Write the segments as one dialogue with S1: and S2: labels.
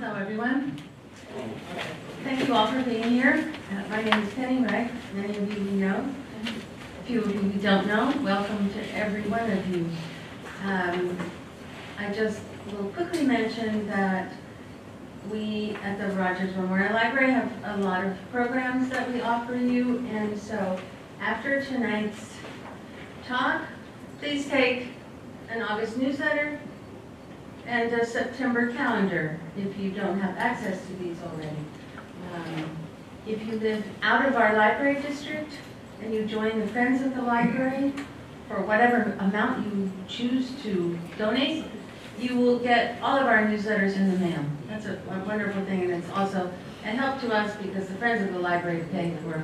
S1: Hello, everyone. Thank you all for being here. My name is Penny Wright. Many of you know. A few of you who don't know, welcome to every one of you. I just will quickly mention that we at the Rogers Memorial Library have a lot of programs that we offer you, and so after tonight's talk, please take an August newsletter and a September calendar if you don't have access to these already. If you live out of our library district and you join the Friends of the Library for whatever amount you choose to donate, you will get all of our newsletters in the mail. That's a wonderful thing, and it's also a help to us because the Friends of the Library pay for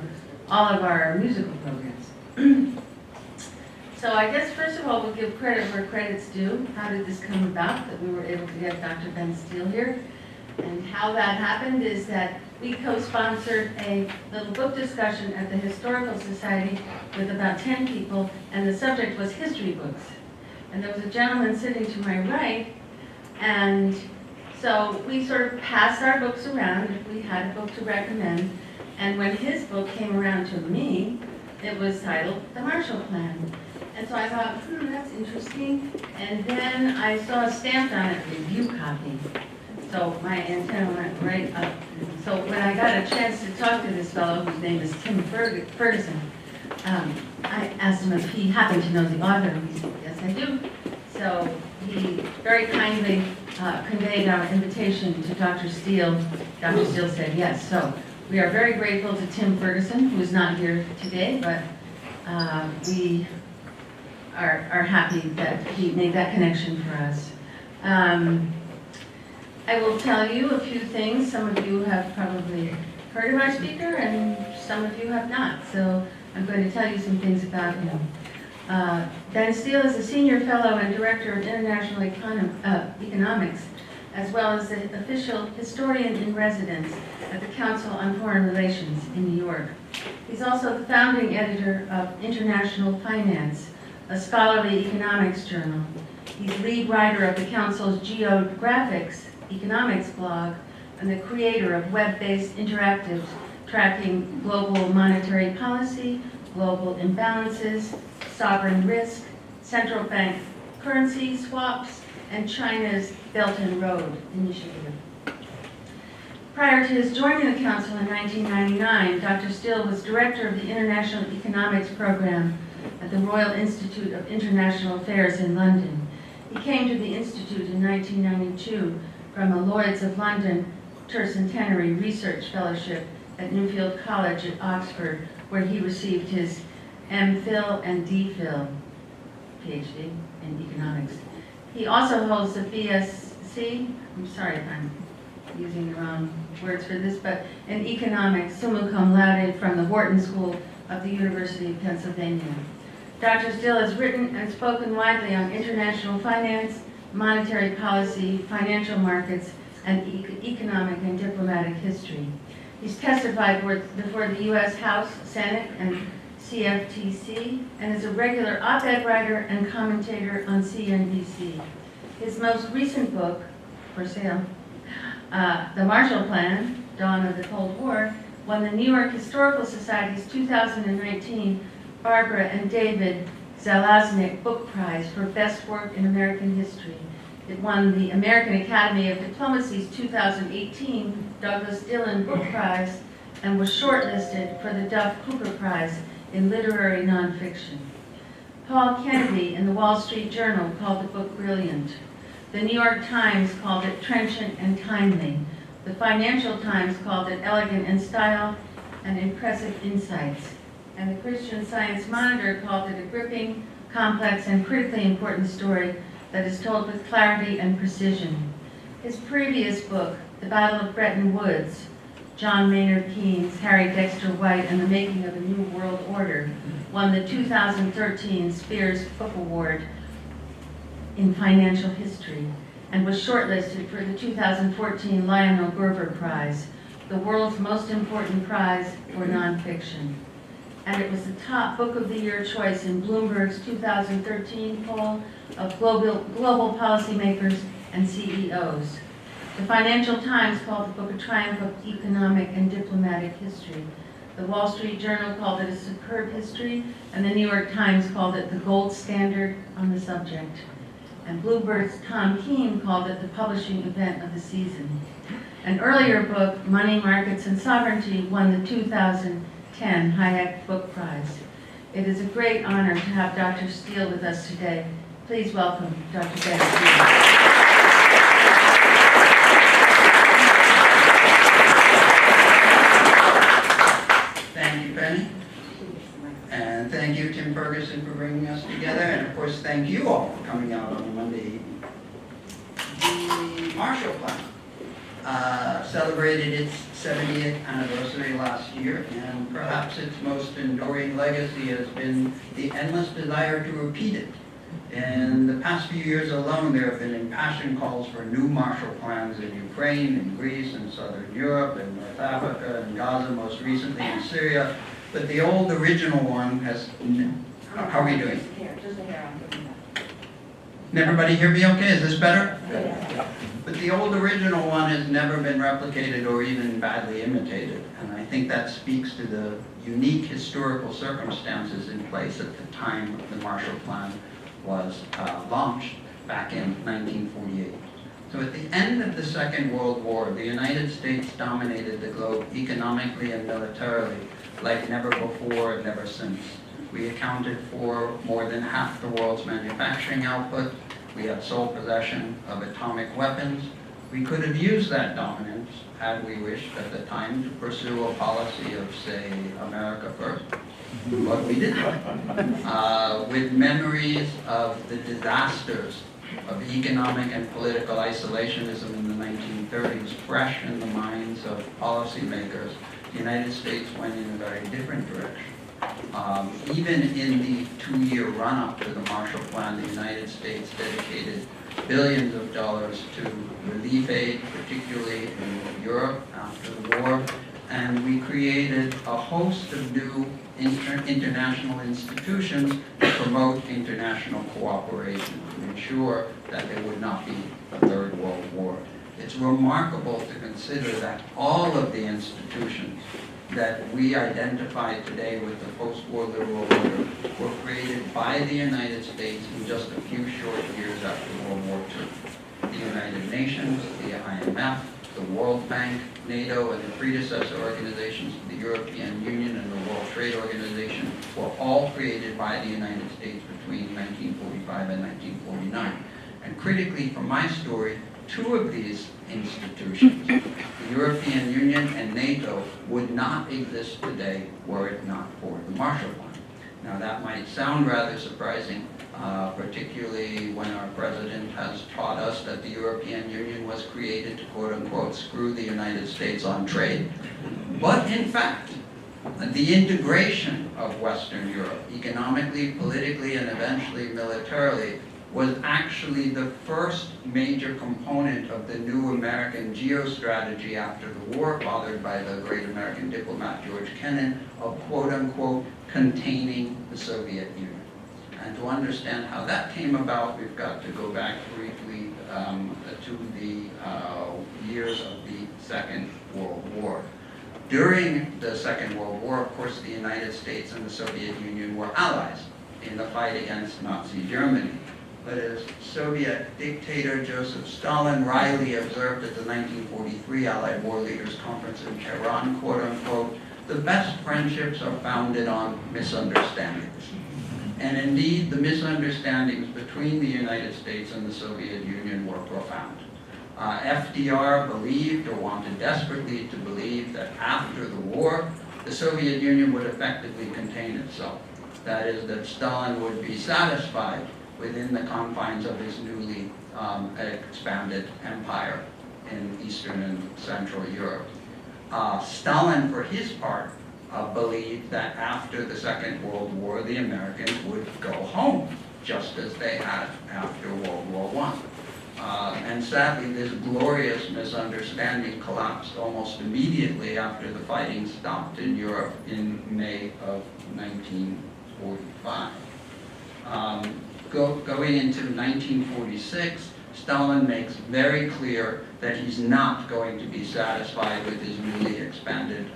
S1: all of our musical programs. So I guess first of all, we'll give credit where credit's due. How did this come about that we were able to get Dr. Benn Steil here? And how that happened is that we co-sponsored a little book discussion at the Historical Society with about 10 people, and the subject was history books. And there was a gentleman sitting to my right, and so we sort of passed our books around if we had a book to recommend. And when his book came around to me, it was titled The Marshall Plan. And so I thought, that's interesting. And then I saw stamped on it, review copy. So my antenna went right up. So when I got a chance to talk to this fellow, whose name is Tim Ferguson, I asked him if he happened to know the author. He said, yes, I do. So he very kindly conveyed our invitation to Dr. Steil. Dr. Steil said yes. So we are very grateful to Tim Ferguson, who is not here today, but we are happy that he made that connection for us. I will tell you a few things. Some of you have probably heard of our speaker, and some of you have not. So I'm going to tell you some things about him. Benn Steil is a senior fellow and director of international economics, as well as the official historian in residence at the Council on Foreign Relations in New York. He's also the founding editor of International Finance, a scholarly economics journal. He's lead writer of the Council's Geographics economics blog and the creator of web-based interactives tracking global monetary policy, global imbalances, sovereign risk, central bank currency swaps, and China's Belt and Road Initiative. Prior to his joining the Council in 1999, Dr. Steil was director of the International Economics Program at the Royal Institute of International Affairs in London. He came to the Institute in 1992 from a Lloyd's of London Tercentenary Research Fellowship at Newfield College at Oxford, where he received his MPhil and DPhil, PhD in economics. He also holds a BSc, I'm sorry if I'm using the wrong words for this, but in economics, summa cum laude from the Wharton School of the University of Pennsylvania. Dr. Steil has written and spoken widely on international finance, monetary policy, financial markets, and economic and diplomatic history. He's testified before the U.S. House, Senate, and CFTC, and is a regular op-ed writer and commentator on CNBC. His most recent book, for sale, The Marshall Plan, Dawn of the Cold War, won the New York Historical Society's 2019 Barbara and David Zalaznick Book Prize for Best Work in American History. It won the American Academy of Diplomacy's 2018 Douglas Dillon Book Prize and was shortlisted for the Duff Cooper Prize in Literary Nonfiction. Paul Kennedy in the Wall Street Journal called the book brilliant. The New York Times called it trenchant and timely. The Financial Times called it elegant in style and impressive insights. And the Christian Science Monitor called it a gripping, complex, and critically important story that is told with clarity and precision. His previous book, The Battle of Bretton Woods, John Maynard Keynes, Harry Dexter White, and the Making of a New World Order, won the 2013 Spears Book Award in Financial History and was shortlisted for the 2014 Lionel Gerber Prize, the world's most important prize for nonfiction. And it was the top Book of the Year choice in Bloomberg's 2013 poll of global policymakers and CEOs. The Financial Times called the book a triumph of economic and diplomatic history. The Wall Street Journal called it a superb history, and the New York Times called it the gold standard on the subject. And Bloomberg's Tom Keene called it the publishing event of the season. An earlier book, Money, Markets, and Sovereignty, won the 2010 Hayek Book Prize. It is a great honor to have Dr. Steil with us today. Please welcome Dr. Benn Steil.
S2: Thank you, Penny. And thank you, Tim Ferguson, for bringing us together. And of course, thank you all for coming out on a Monday evening. The Marshall Plan celebrated its 70th anniversary last year, and perhaps its most enduring legacy has been the endless desire to repeat it. In the past few years alone, there have been impassioned calls for new Marshall Plans in Ukraine, in Greece, in Southern Europe, in North Africa, in Gaza, most recently in Syria. But the old original one has... How are we doing?
S3: Just a hair on.
S2: Can everybody hear me okay? Is this better? Yeah. But the old original one has never been replicated or even badly imitated. And I think that speaks to the unique historical circumstances in place at the time the Marshall Plan was launched back in 1948. So at the end of the Second World War, the United States dominated the globe economically and militarily like never before and never since. We accounted for more than half the world's manufacturing output. We had sole possession of atomic weapons. We could have used that dominance, had we wished at the time, to pursue a policy of, say, America first. But we didn't. With memories of the disasters of economic and political isolationism in the 1930s fresh in the minds of policymakers, the United States went in a very different direction. Even in the 2-year run-up to the Marshall Plan, the United States dedicated billions of dollars to relief aid, particularly in Europe after the war, and we created a host of new international institutions to promote international cooperation, to ensure that there would not be a Third World War. It's remarkable to consider that all of the institutions that we identify today with the post-war liberal order were created by the United States in just a few short years after World War II. The United Nations, the IMF, the World Bank, NATO, and the predecessor organizations, the European Union and the World Trade Organization, were all created by the United States between 1945 and 1949. And critically, for my story, two of these institutions, the European Union and NATO, would not exist today were it not for the Marshall Plan. Now that might sound rather surprising, particularly when our president has taught us that the European Union was created to quote-unquote screw the United States on trade. But in fact, the integration of Western Europe, economically, politically, and eventually militarily, was actually the first major component of the new American geostrategy after the war, fathered by the great American diplomat George Kennan, of quote-unquote containing the Soviet Union. And to understand how that came about, we've got to go back briefly to the years of the Second World War. During the Second World War, of course, the United States and the Soviet Union were allies in the fight against Nazi Germany. But as Soviet dictator Joseph Stalin wryly observed at the 1943 Allied War Leaders Conference in Tehran, quote-unquote, the best friendships are founded on misunderstandings. And indeed, the misunderstandings between the United States and the Soviet Union were profound. FDR believed, or wanted desperately to believe, that after the war, the Soviet Union would effectively contain itself. That is, that Stalin would be satisfied within the confines of his newly expanded empire in Eastern and Central Europe. Stalin, for his part, believed that after the Second World War, the Americans would go home, just as they had after World War I. And sadly, this glorious misunderstanding collapsed almost immediately after the fighting stopped in Europe in May of 1945. Going into 1946, Stalin makes very clear that he's not going to be satisfied with his newly expanded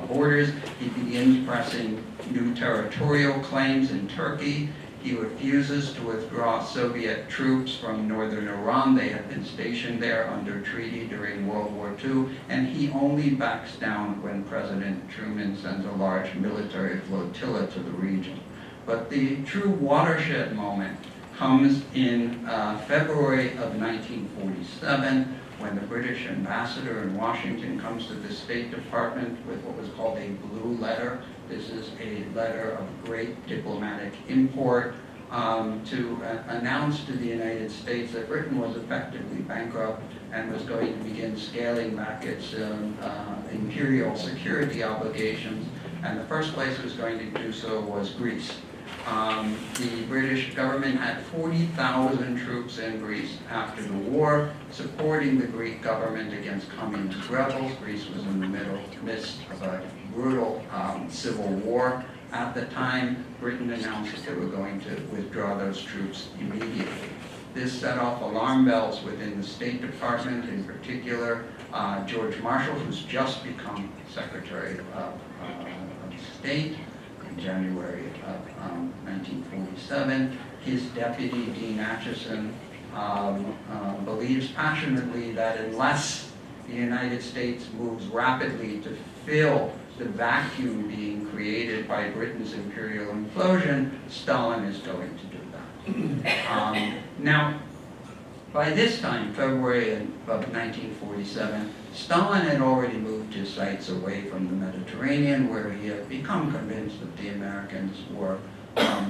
S2: borders. He begins pressing new territorial claims in Turkey. He refuses to withdraw Soviet troops from northern Iran. They had been stationed there under treaty during World War II, and he only backs down when President Truman sends a large military flotilla to the region. But the true watershed moment comes in February of 1947, when the British ambassador in Washington comes to the State Department with what was called a blue letter. This is a letter of great diplomatic import to announce to the United States that Britain was effectively bankrupt and was going to begin scaling back its imperial security obligations. And the first place it was going to do so was Greece. The British government had 40,000 troops in Greece after the war, supporting the Greek government against communist rebels. Greece was in the midst of a brutal civil war. At the time, Britain announced that they were going to withdraw those troops immediately. This set off alarm bells within the State Department, in particular George Marshall, who's just become Secretary of State. January of 1947. His deputy, Dean Acheson, believes passionately that unless the United States moves rapidly to fill the vacuum being created by Britain's imperial implosion, Stalin is going to do that. Now, by this time, February of 1947, Stalin had already moved his sights away from the Mediterranean, where he had become convinced that the Americans were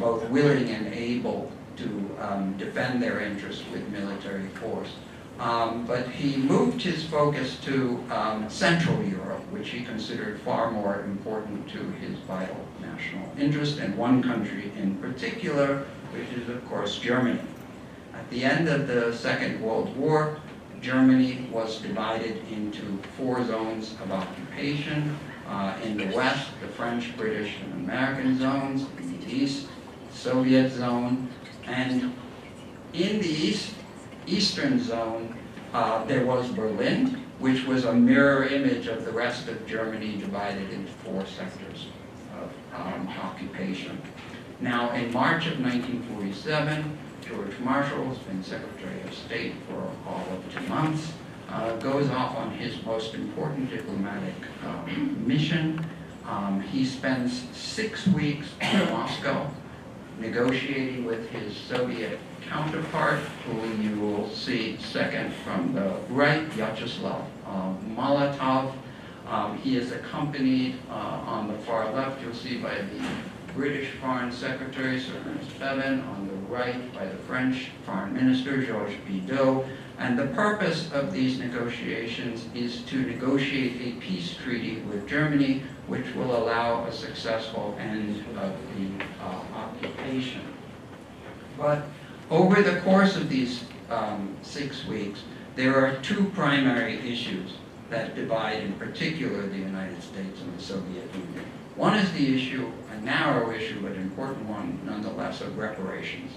S2: both willing and able to defend their interests with military force. But he moved his focus to Central Europe, which he considered far more important to his vital national interest, and one country in particular, which is, of course, Germany. At the end of the Second World War, Germany was divided into 4 zones of occupation. In the West, the French, British, and American zones. In the East, the Soviet zone. And in the Eastern zone, there was Berlin, which was a mirror image of the rest of Germany divided into 4 sectors of occupation. Now, in March of 1947, George Marshall, who's been Secretary of State for all of 2 months, goes off on his most important diplomatic mission. He spends 6 weeks in Moscow negotiating with his Soviet counterpart, who you will see second from the right, Vyacheslav Molotov. He is accompanied on the far left, you'll see, by the British Foreign Secretary, Sir Ernest Bevin, on the right by the French Foreign Minister, Georges Bidault. And the purpose of these negotiations is to negotiate a peace treaty with Germany, which will allow a successful end of the occupation. But over the course of these 6 weeks, there are 2 primary issues that divide, in particular, the United States and the Soviet Union. One is the issue, a narrow issue, but important one nonetheless, of reparations.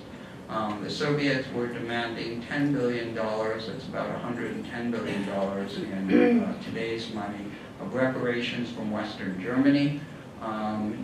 S2: The Soviets were demanding $10 billion, that's about $110 billion in today's money, of reparations from Western Germany.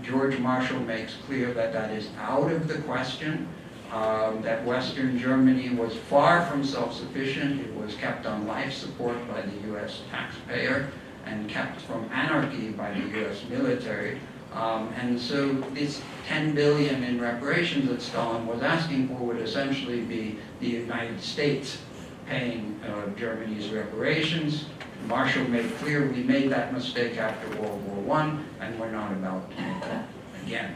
S2: George Marshall makes clear that that is out of the question, that Western Germany was far from self-sufficient. It was kept on life support by the U.S. taxpayer and kept from anarchy by the U.S. military. And so this $10 billion in reparations that Stalin was asking for would essentially be the United States paying Germany's reparations. Marshall made clear we made that mistake after World War I, and we're not about to make that again.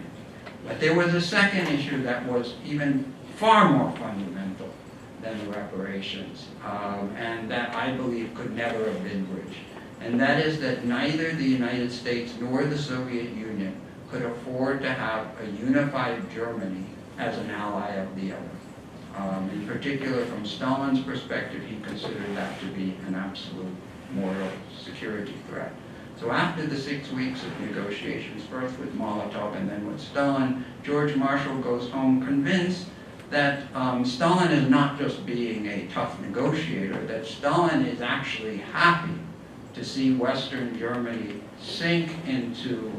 S2: But there was a second issue that was even far more fundamental than the reparations, and that I believe could never have been bridged. And that is that neither the United States nor the Soviet Union could afford to have a unified Germany as an ally of the other. In particular, from Stalin's perspective, he considered that to be an absolute moral security threat. So after the 6 weeks of negotiations, first with Molotov and then with Stalin, George Marshall goes home convinced that Stalin is not just being a tough negotiator, that Stalin is actually happy to see Western Germany sink into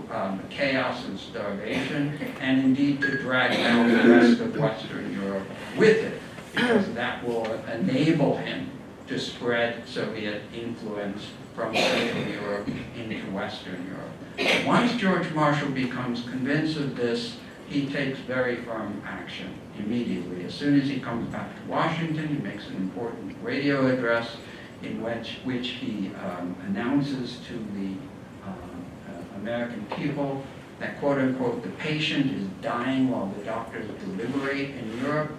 S2: chaos and starvation, and indeed to drag down the rest of Western Europe with it, because that will enable him to spread Soviet influence from Central Europe into Western Europe. Once George Marshall becomes convinced of this, he takes very firm action immediately. As soon as he comes back to Washington, he makes an important radio address in which he announces to the American people that, quote unquote, the patient is dying while the doctors deliberate in Europe.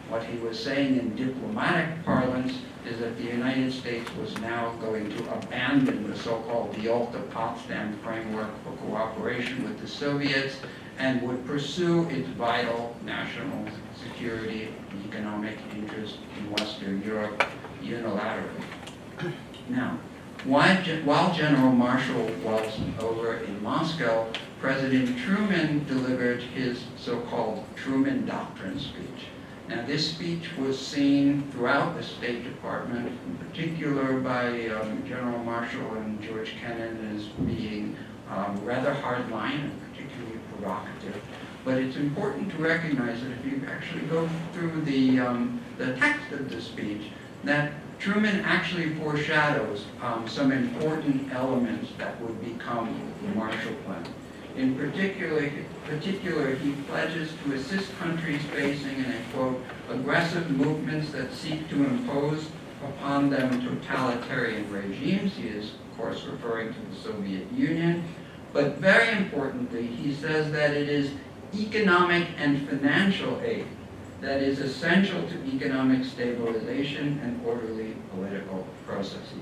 S2: What he was saying in diplomatic parlance is that the United States was now going to abandon the so-called Yalta-Potsdam framework for cooperation with the Soviets and would pursue its vital national security and economic interest in Western Europe unilaterally. Now, while General Marshall was over in Moscow, President Truman delivered his so-called Truman Doctrine speech. Now, this speech was seen throughout the State Department, in particular by General Marshall and George Kennan, as being rather hardline and particularly provocative. But it's important to recognize that if you actually go through the text of the speech, that Truman actually foreshadows some important elements that would become the Marshall Plan. In particular, he pledges to assist countries facing, and I quote, aggressive movements that seek to impose upon them totalitarian regimes. He is, of course, referring to the Soviet Union. But very importantly, he says that it is economic and financial aid that is essential to economic stabilization and orderly political processes.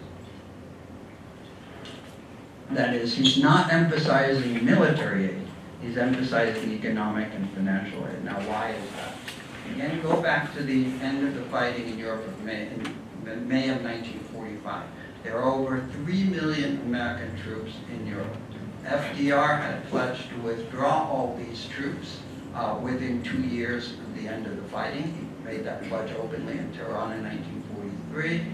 S2: That is, he's not emphasizing military aid, he's emphasizing economic and financial aid. Now, why is that? Again, go back to the end of the fighting in Europe in May of 1945. There are over 3 million American troops in Europe. FDR had pledged to withdraw all these troops within 2 years of the end of the fighting. He made that pledge openly in Tehran in 1943.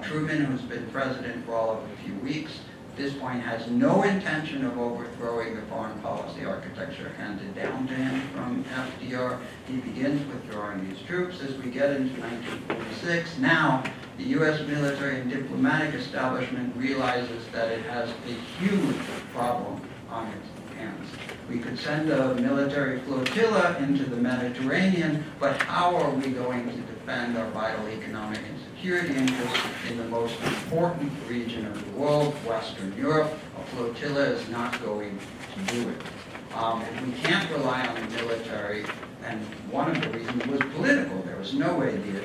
S2: Truman, who's been president for all of a few weeks, at this point has no intention of overthrowing the foreign policy architecture handed down to him from FDR. He begins withdrawing these troops. As we get into 1946, now the U.S. military and diplomatic establishment realizes that it has a huge problem on its hands. We could send a military flotilla into the Mediterranean, but how are we going to defend our vital economic and security interests in the most important region of the world, Western Europe? A flotilla is not going to do it. If we can't rely on the military, and one of the reasons was political. There was no way the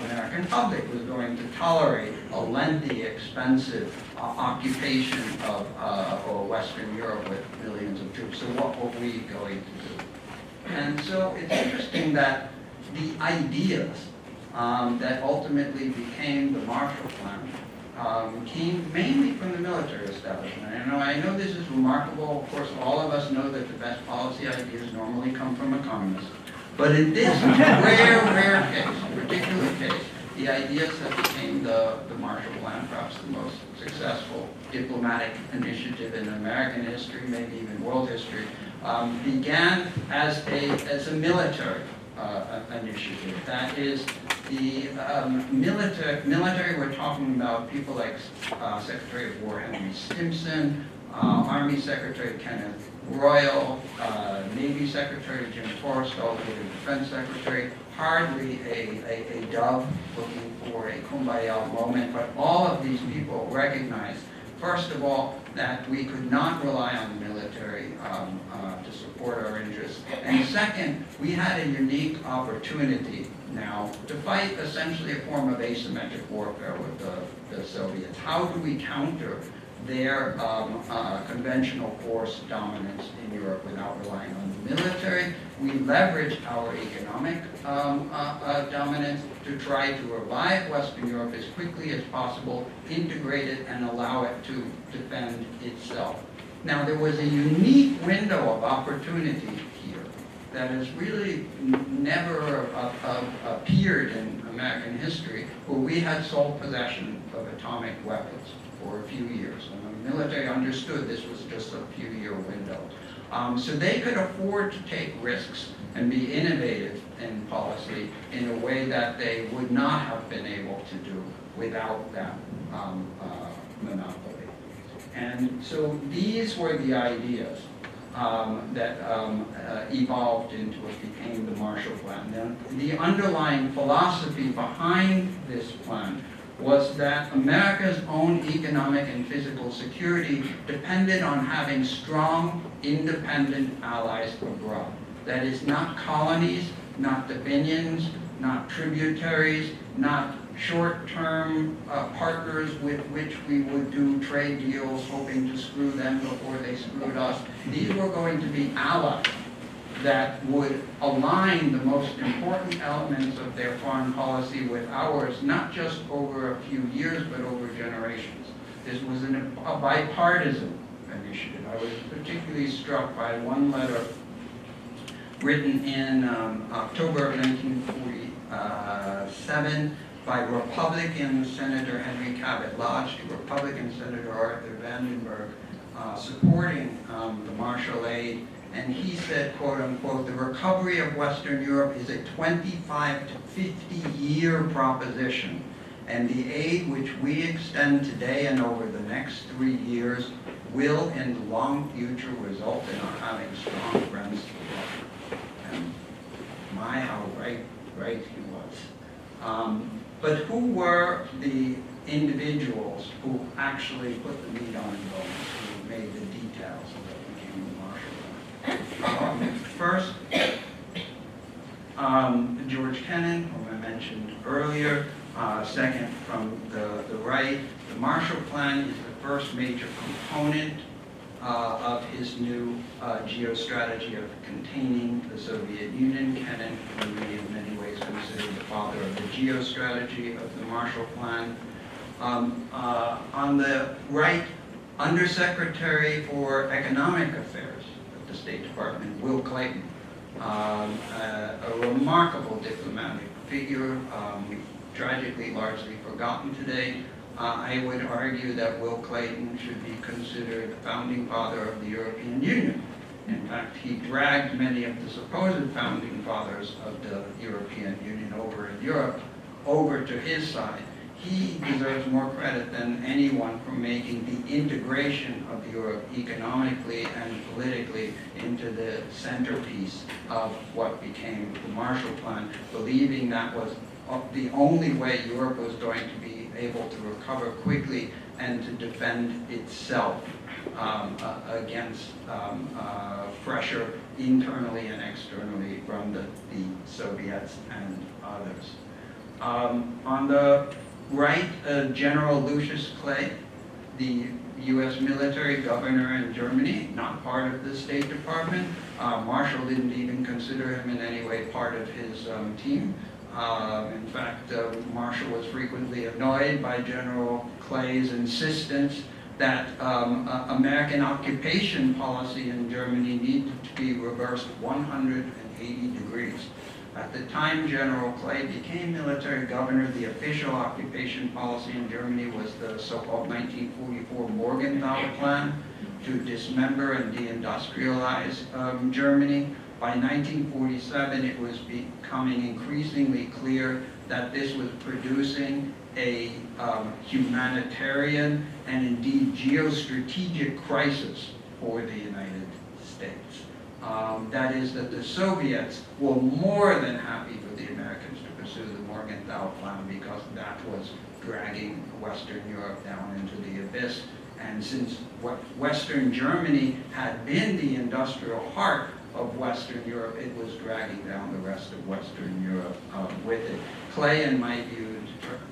S2: American public was going to tolerate a lengthy, expensive occupation of Western Europe with millions of troops. So what were we going to do? And so it's interesting that the ideas that ultimately became the Marshall Plan came mainly from the military establishment. And I know this is remarkable. Of course, all of us know that the best policy ideas normally come from economists. But in this rare case, particular case, the ideas that became the Marshall Plan, perhaps the most successful diplomatic initiative in American history, maybe even world history, began as a military initiative. That is, the military, we're talking about people like Secretary of War Henry Stimson, Army Secretary Kenneth Royal, Navy Secretary Jim Forrestal, the Defense Secretary, hardly a dove looking for a kumbaya moment, but all of these people recognized, first of all, that we could not rely on the military to support our interests. And second, we had a unique opportunity now to fight essentially a form of asymmetric warfare with the Soviets. How do we counter their conventional force dominance in Europe without relying on the military? We leverage our economic dominance to try to revive Western Europe as quickly as possible, integrate it, and allow it to defend itself. Now, there was a unique window of opportunity here that has really never appeared in American history, where we had sole possession of atomic weapons for a few years. And the military understood this was just a few-year window. So they could afford to take risks and be innovative in policy in a way that they would not have been able to do without that monopoly. And so these were the ideas that evolved into what became the Marshall Plan. Now, the underlying philosophy behind this plan was that America's own economic and physical security depended on having strong, independent allies abroad. That is, not colonies, not dominions, not tributaries, not short-term partners with which we would do trade deals hoping to screw them before they screwed us. These were going to be allies that would align the most important elements of their foreign policy with ours, not just over a few years, but over generations. This was a bipartisan initiative. I was particularly struck by one letter written in October of 1947 by Republican Senator Henry Cabot Lodge to Republican Senator Arthur Vandenberg, supporting the Marshall Aid. And he said, quote unquote, the recovery of Western Europe is a 25 to 50-year proposition, and the aid which we extend today and over the next 3 years will in the long future result in our having strong friends to love. And my, how right he was. But who were the individuals who actually put the meat on the bones, who made the details of what became the Marshall Plan? First, George Kennan, whom I mentioned earlier. Second, from the right, the Marshall Plan is the first major component of his new geostrategy of containing the Soviet Union. Kennan, in many ways, considered the father of the geostrategy of the Marshall Plan. On the right, Undersecretary for Economic Affairs at the State Department, Will Clayton, a remarkable diplomatic figure, tragically largely forgotten today. I would argue that Will Clayton should be considered the founding father of the European Union. In fact, he dragged many of the supposed founding fathers of the European Union over in Europe over to his side. He deserves more credit than anyone for making the integration of Europe economically and politically into the centerpiece of what became the Marshall Plan, believing that was the only way Europe was going to be able to recover quickly and to defend itself against pressure internally and externally from the Soviets and others. On the right, General Lucius Clay, the U.S. military governor in Germany, not part of the State Department. Marshall didn't even consider him in any way part of his team. In fact, Marshall was frequently annoyed by General Clay's insistence that American occupation policy in Germany needed to be reversed 180 degrees. At the time General Clay became military governor, the official occupation policy in Germany was the so-called 1944 Morgenthau Plan to dismember and deindustrialize Germany. By 1947, it was becoming increasingly clear that this was producing a humanitarian and indeed geostrategic crisis for the United States. That is, that the Soviets were more than happy for the Americans to pursue the Morgenthau Plan because that was dragging Western Europe down into the abyss. And since Western Germany had been the industrial heart of Western Europe, it was dragging down the rest of Western Europe with it. Clay, in my view,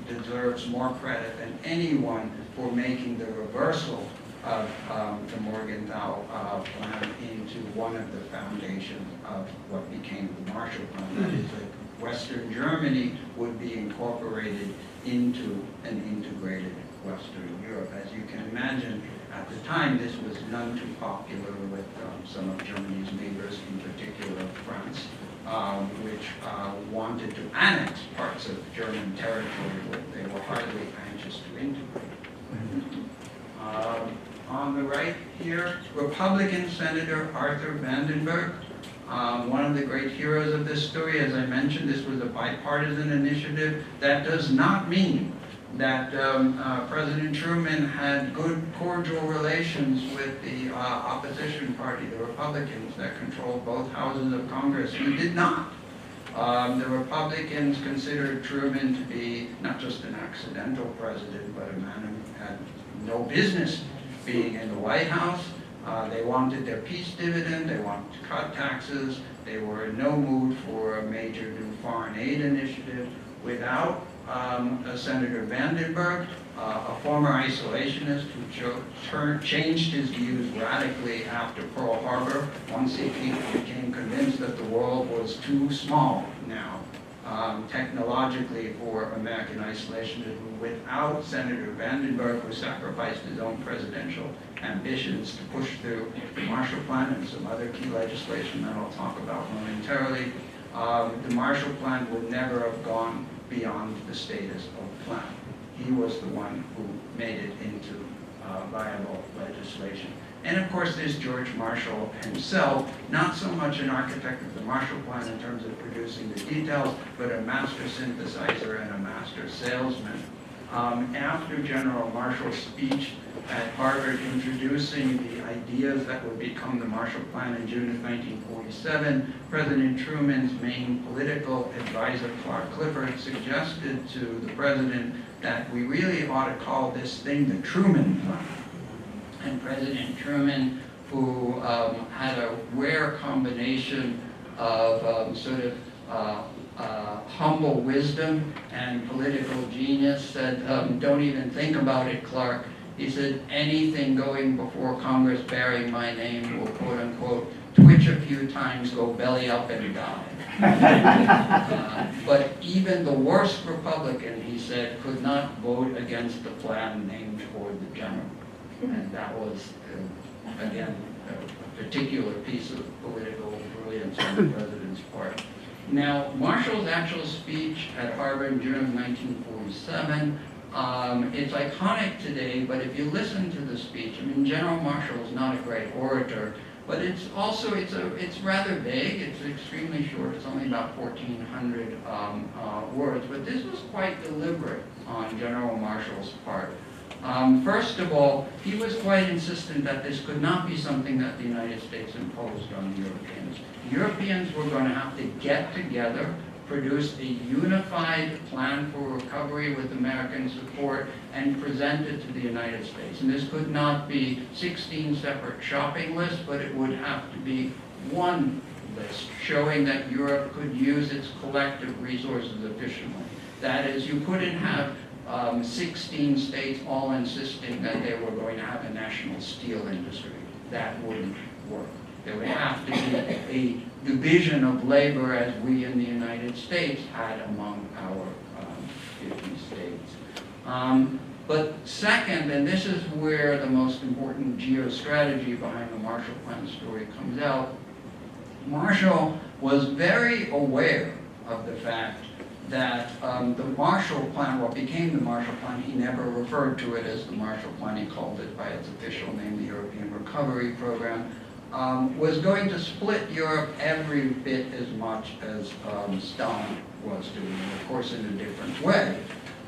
S2: deserves more credit than anyone for making the reversal of the Morgenthau Plan into one of the foundations of what became the Marshall Plan. That is, that Western Germany would be incorporated into an integrated Western Europe. As you can imagine, at the time, this was none too popular with some of Germany's neighbors, in particular France, which wanted to annex parts of German territory that they were hardly anxious to integrate. On the right here, Republican Senator Arthur Vandenberg, one of the great heroes of this story. As I mentioned, this was a bipartisan initiative. That does not mean that President Truman had good, cordial relations with the opposition party, the Republicans that controlled both houses of Congress. He did not. The Republicans considered Truman to be not just an accidental president, but a man who had no business being in the White House. They wanted their peace dividend, they wanted to cut taxes, they were in no mood for a major new foreign aid initiative. Without Senator Vandenberg, a former isolationist who changed his views radically after Pearl Harbor, once he became convinced that the world was too small now, technologically, for American isolationism. Without Senator Vandenberg, who sacrificed his own presidential ambitions to push through the Marshall Plan and some other key legislation that I'll talk about momentarily, the Marshall Plan would never have gone beyond the status of plan. He was the one who made it into viable legislation. And of course, there's George Marshall himself, not so much an architect of the Marshall Plan in terms of producing the details, but a master synthesizer and a master salesman. After General Marshall's speech at Harvard introducing the ideas that would become the Marshall Plan in June of 1947, President Truman's main political advisor, Clark Clifford, suggested to the president that we really ought to call this thing the Truman Plan. And President Truman, who had a rare combination of humble wisdom and political genius, said, don't even think about it, Clark. He said, anything going before Congress bearing my name will, quote unquote, twitch a few times, go belly up and die. But even the worst Republican, he said, could not vote against the plan named for the general. And that was, again, a particular piece of political brilliance on the president's part. Now, Marshall's actual speech at Harvard in June of 1947, it's iconic today, but if you listen to the speech, I mean, General Marshall is not a great orator, but it's also, it's rather vague, it's extremely short, it's only about 1,400 words, but this was quite deliberate on General Marshall's part. First of all, he was quite insistent that this could not be something that the United States imposed on the Europeans. The Europeans were going to have to get together, produce a unified plan for recovery with American support, and present it to the United States. And this could not be 16 separate shopping lists, but it would have to be one list showing that Europe could use its collective resources efficiently. That is, you couldn't have 16 states all insisting that they were going to have a national steel industry. That wouldn't work. There would have to be a division of labor as we in the United States had among our 50 states. But second, and this is where the most important geostrategy behind the Marshall Plan story comes out, Marshall was very aware of the fact that the Marshall Plan, what became the Marshall Plan, he never referred to it as the Marshall Plan, he called it by its official name, the European Recovery Program, was going to split Europe every bit as much as Stalin was doing, of course in a different way.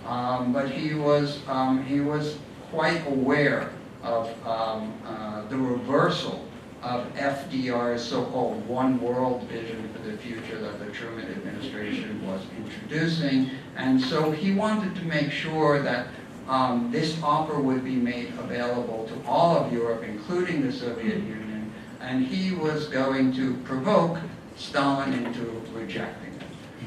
S2: But he was quite aware of the reversal of FDR's so-called one world vision for the future that the Truman administration was introducing. And so he wanted to make sure that this offer would be made available to all of Europe, including the Soviet Union, and he was going to provoke Stalin into rejecting it.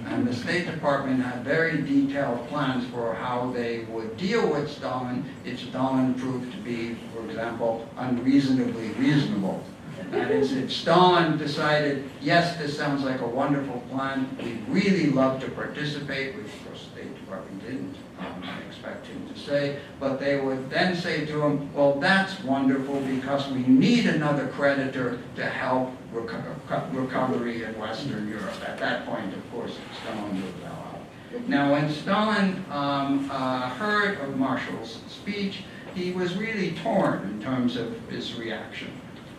S2: And the State Department had very detailed plans for how they would deal with Stalin if Stalin proved to be, for example, unreasonably reasonable. That is, if Stalin decided, yes, this sounds like a wonderful plan, we'd really love to participate, which of course the State Department didn't, I expect him to say, but they would then say to him, well, that's wonderful because we need another creditor to help recovery in Western Europe. At that point, of course, Stalin would bow out. Now, when Stalin heard of Marshall's speech, he was really torn in terms of his reaction.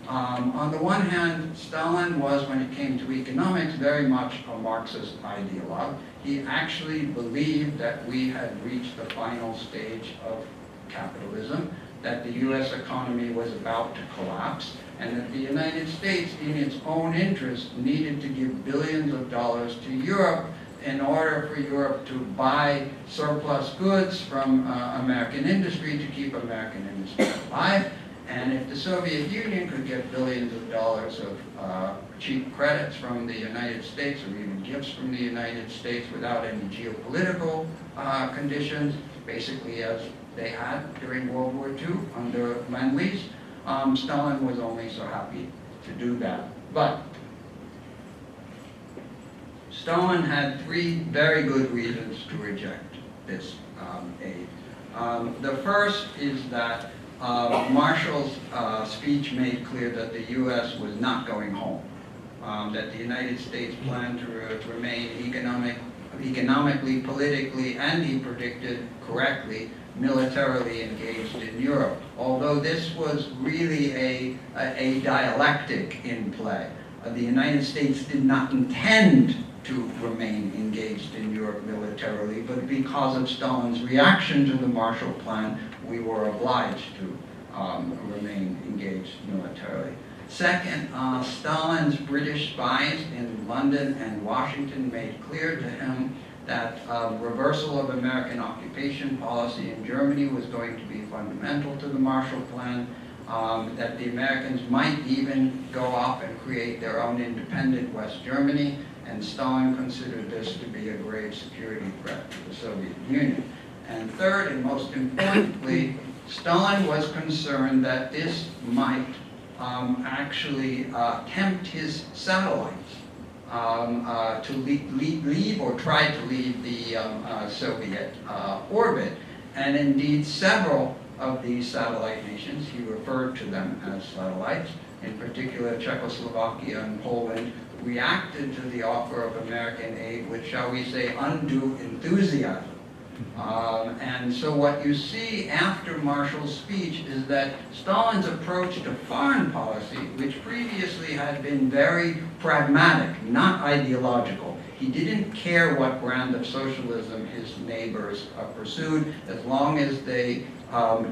S2: On the one hand, Stalin was, when it came to economics, very much a Marxist ideologue. He actually believed that we had reached the final stage of capitalism, that the US economy was about to collapse, and that the United States, in its own interest, needed to give billions of dollars to Europe in order for Europe to buy surplus goods from American industry to keep American industry alive. And if the Soviet Union could get billions of dollars of cheap credits from the United States, or even gifts from the United States without any geopolitical conditions, basically as they had during World War II under Lend-Lease, Stalin was only so happy to do that. But Stalin had three very good reasons to reject this aid. The first is that Marshall's speech made clear that the U.S. was not going home, that the United States planned to remain economically, politically, and he predicted correctly, militarily engaged in Europe. Although this was really a dialectic in play. The United States did not intend to remain engaged in Europe militarily, but because of Stalin's reaction to the Marshall Plan, we were obliged to remain engaged militarily. Second, Stalin's British spies in London and Washington made clear to him that reversal of American occupation policy in Germany was going to be fundamental to the Marshall Plan, that the Americans might even go off and create their own independent West Germany, and Stalin considered this to be a grave security threat to the Soviet Union. And third, and most importantly, Stalin was concerned that this might actually tempt his satellites to leave or try to leave the Soviet orbit. And indeed, several of these satellite nations, he referred to them as satellites, in particular Czechoslovakia and Poland, reacted to the offer of American aid with, shall we say, undue enthusiasm. And so what you see after Marshall's speech is that Stalin's approach to foreign policy, which previously had been very pragmatic, not ideological. He didn't care what brand of socialism his neighbors pursued, as long as they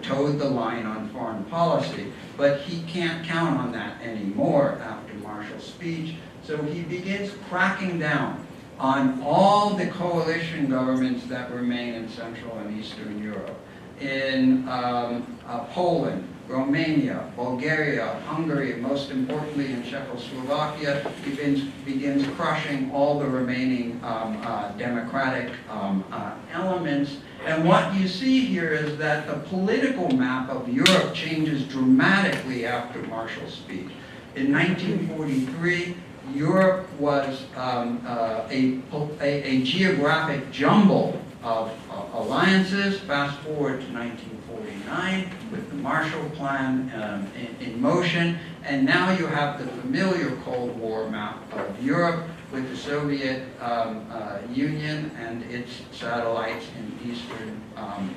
S2: towed the line on foreign policy. But he can't count on that anymore after Marshall's speech. So he begins cracking down on all the coalition governments that remain in Central and Eastern Europe. In Poland, Romania, Bulgaria, Hungary, most importantly in Czechoslovakia, he begins crushing all the remaining democratic elements. And what you see here is that the political map of Europe changes dramatically after Marshall's speech. In 1943, Europe was a geographic jumble of alliances. Fast forward to 1949 with the Marshall Plan in motion, and now you have the familiar Cold War map of Europe with the Soviet Union and its satellites in Eastern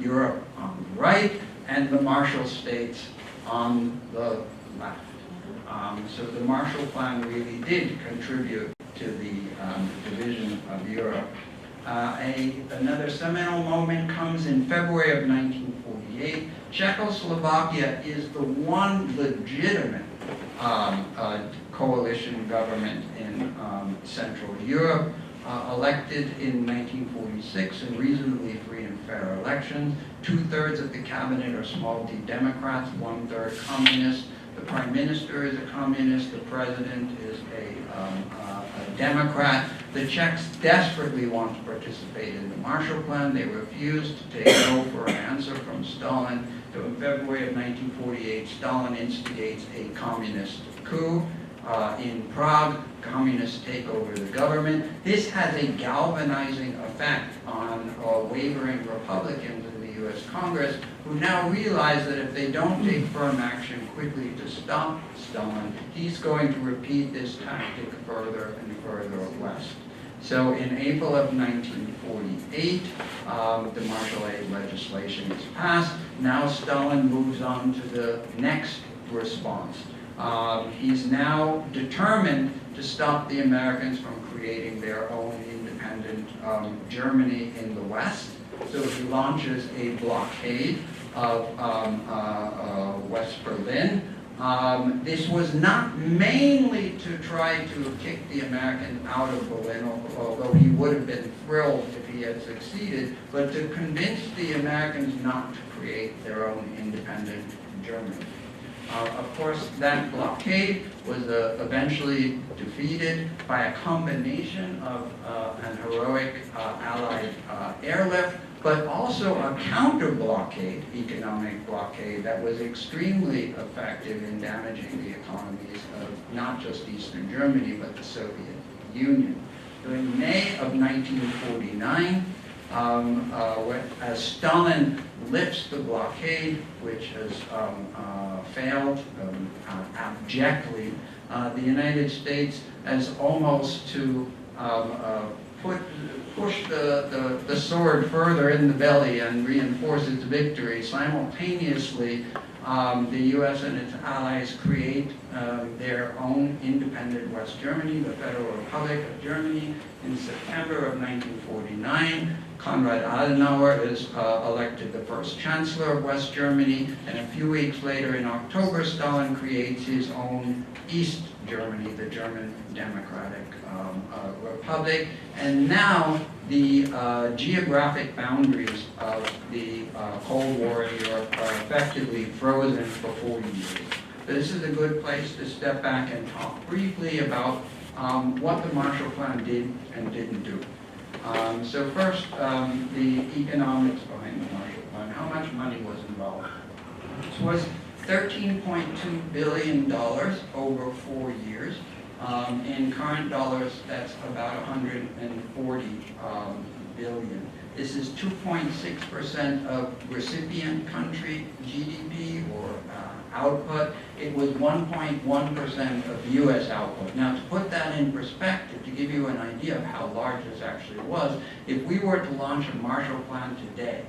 S2: Europe on the right, and the Marshall States on the left. So the Marshall Plan really did contribute to the division of Europe. Another seminal moment comes in February of 1948. Czechoslovakia is the one legitimate coalition government in Central Europe, elected in 1946 in reasonably free and fair elections. 2/3 of the cabinet are small d Democrats, 1/3 communists. The prime minister is a communist, the president is a Democrat. The Czechs desperately want to participate in the Marshall Plan. They refused to take no for an answer from Stalin. So in February of 1948, Stalin instigates a communist coup, in Prague, communists take over the government. This has a galvanizing effect on wavering Republicans in the U.S. Congress, who now realize that if they don't take firm action quickly to stop Stalin, he's going to repeat this tactic further and further west. So in April of 1948, the martial aid legislation is passed. Now Stalin moves on to the next response. He's now determined to stop the Americans from creating their own independent Germany in the West. So he launches a blockade of West Berlin. This was not mainly to try to kick the Americans out of Berlin, although he would have been thrilled if he had succeeded, but to convince the Americans not to create their own independent Germany. Of course, that blockade was eventually defeated by a combination of an heroic Allied airlift, but also a counter-blockade, economic blockade, that was extremely effective in damaging the economies of not just Eastern Germany, but the Soviet Union. So in May of 1949, as Stalin lifts the blockade, which has failed abjectly, the United States has almost to push the sword further in the belly and reinforce its victory. Simultaneously, the U.S. and its allies create their own independent West Germany, the Federal Republic of Germany. In September of 1949, Konrad Adenauer is elected the first chancellor of West Germany, and a few weeks later, in October, Stalin creates his own East Germany, the German Democratic Republic. And now the geographic boundaries of the Cold War in Europe are effectively frozen for 40 years. But this is a good place to step back and talk briefly about what the Marshall Plan did and didn't do. So first, the economics behind the Marshall Plan. How much money was involved? This was $13.2 billion over 4 years. In current dollars, that's about 140 billion. This is 2.6% of recipient country GDP or output. It was 1.1% of U.S. output. Now, to put that in perspective, to give you an idea of how large this actually was, if we were to launch a Marshall Plan today,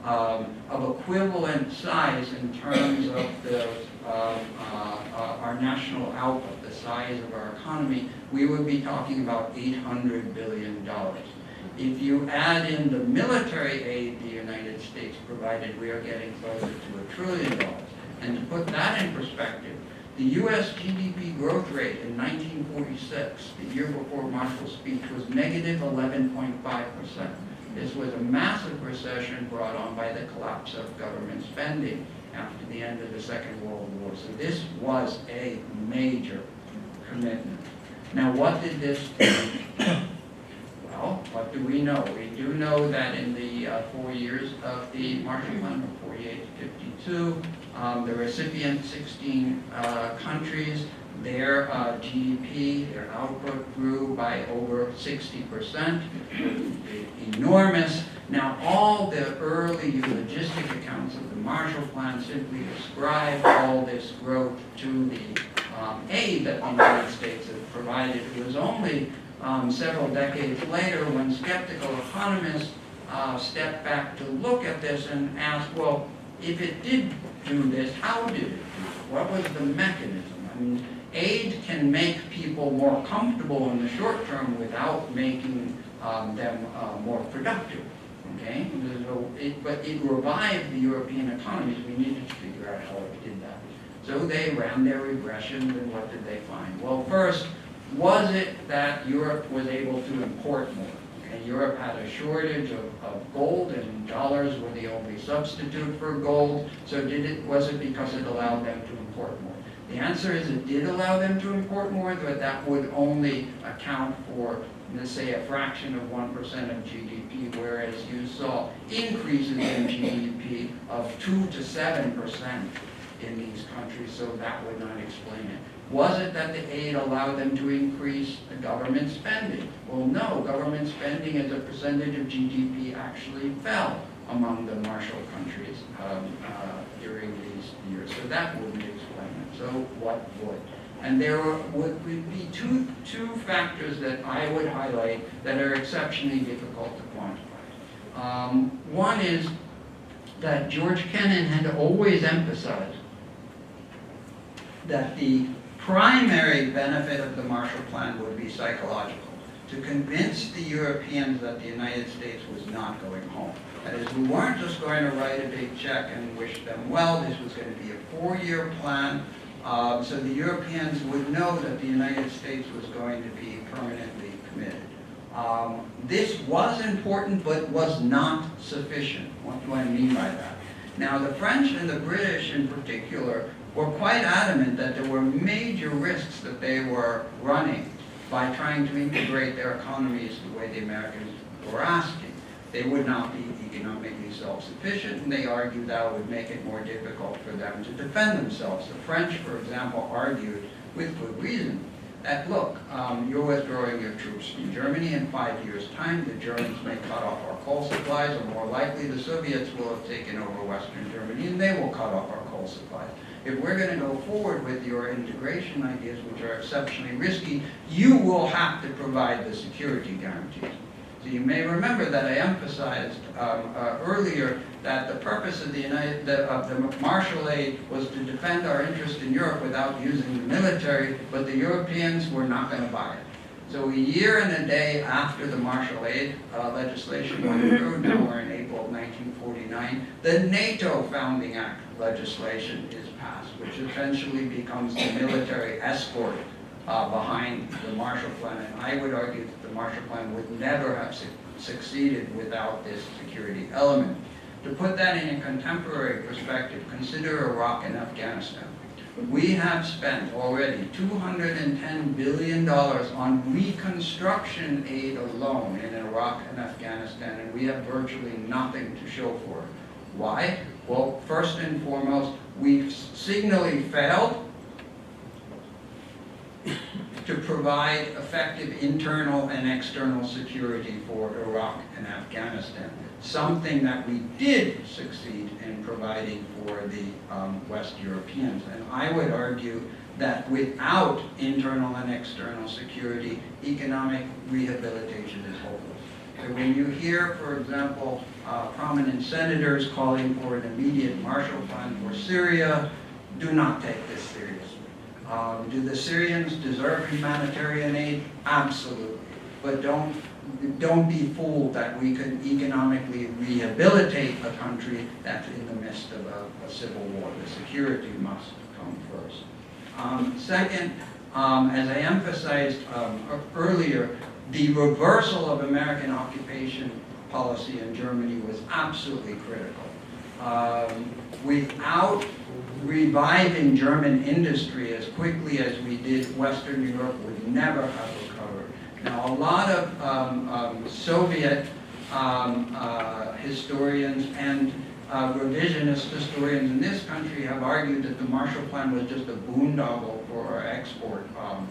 S2: of equivalent size in terms of the, our national output, the size of our economy, we would be talking about $800 billion. If you add in the military aid the United States provided, we are getting closer to $1 trillion. And to put that in perspective, the U.S. GDP growth rate in 1946, the year before Marshall's speech, was negative 11.5%. This was a massive recession brought on by the collapse of government spending after the end of the Second World War. So this was a major commitment. Now, what did this do? Well, what do we know? We do know that in the 4 years of the Marshall Plan from 48 to 52, the recipient 16 countries, their GDP, their output grew by over 60%, enormous. Now, all the early logistic accounts of the Marshall Plan simply ascribe all this growth to the aid that the United States had provided. It was only several decades later when skeptical economists stepped back to look at this and ask, well, if it did do this, how did it do it? What was the mechanism? I mean, aid can make people more comfortable in the short term without making them more productive, okay? But it revived the European economies. We needed to figure out how it did that. So they ran their regressions, and what did they find? Well, first, was it that Europe was able to import more? Okay, Europe had a shortage of gold, and dollars were the only substitute for gold. So was it because it allowed them to import more? The answer is it did allow them to import more, but that would only account for, let's say, a fraction of 1% of GDP, whereas you saw increases in GDP of 2 to 7% in these countries, so that would not explain it. Was it that the aid allowed them to increase the government spending? Well, no, government spending as a percentage of GDP actually fell among the Marshall countries during these years, so that wouldn't explain it. So what would? And there would be two factors that I would highlight that are exceptionally difficult to quantify. One is that George Kennan had always emphasized that the primary benefit of the Marshall Plan would be psychological, to convince the Europeans that the United States was not going home. That is, we weren't just going to write a big check and wish them well. This was going to be a 4-year plan, so the Europeans would know that the United States was going to be permanently committed. This was important, but was not sufficient. What do I mean by that? Now, the French and the British in particular were quite adamant that there were major risks that they were running by trying to integrate their economies the way the Americans were asking. They would not be economically self-sufficient, and they argued that would make it more difficult for them to defend themselves. The French, for example, argued, with good reason, that, look, you're withdrawing your troops from Germany in 5 years' time. The Germans may cut off our coal supplies, or more likely the Soviets will have taken over Western Germany, and they will cut off our coal supplies. If we're going to go forward with your integration ideas, which are exceptionally risky, you will have to provide the security guarantees. So you may remember that I emphasized earlier that the purpose of the Marshall Aid was to defend our interest in Europe without using the military, but the Europeans were not going to buy it. So a year and a day after the Marshall Aid legislation went through, now we're in April of 1949, the NATO Founding Act legislation is passed, which essentially becomes the military escort behind the Marshall Plan. And I would argue that the Marshall Plan would never have succeeded without this security element. To put that in a contemporary perspective, consider Iraq and Afghanistan. We have spent already $210 billion on reconstruction aid alone in Iraq and Afghanistan, and we have virtually nothing to show for it. Why? Well, first and foremost, we've signally failed to provide effective internal and external security for Iraq and Afghanistan, something that we did succeed in providing for the West Europeans. And I would argue that without internal and external security, economic rehabilitation is hopeless. So when you hear, for example, prominent senators calling for an immediate Marshall Plan for Syria, do not take this seriously. Do the Syrians deserve humanitarian aid? Absolutely. But don't be fooled that we can economically rehabilitate a country that's in the midst of a civil war. The security must come first. Second, as I emphasized earlier, the reversal of American occupation policy in Germany was absolutely critical. Without reviving German industry as quickly as we did, Western Europe would never have recovered. Now, a lot of Soviet historians and revisionist historians in this country have argued that the Marshall Plan was just a boondoggle for our export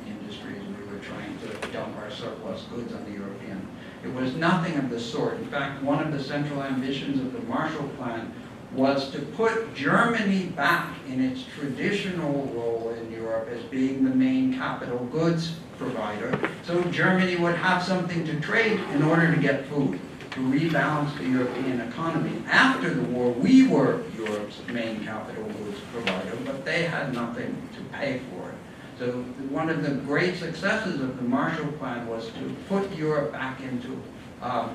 S2: industries. We were trying to dump our surplus goods on the European. It was nothing of the sort. In fact, one of the central ambitions of the Marshall Plan was to put Germany back in its traditional role in Europe as being the main capital goods provider, so Germany would have something to trade in order to get food, to rebalance the European economy. After the war, we were Europe's main capital goods provider, but they had nothing to pay for it. So one of the great successes of the Marshall Plan was to put Europe back into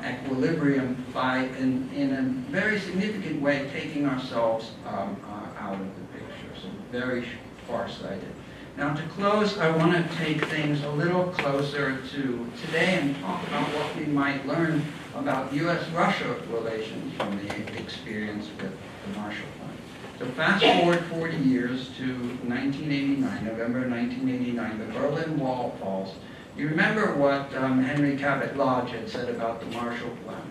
S2: equilibrium by, in a very significant way, taking ourselves out of the picture. So very far-sighted. Now, to close, I want to take things a little closer to today and talk about what we might learn about U.S.-Russia relations from the experience with the Marshall Plan. So fast forward 40 years to 1989, November 1989, the Berlin Wall falls. You remember what Henry Cabot Lodge had said about the Marshall Plan.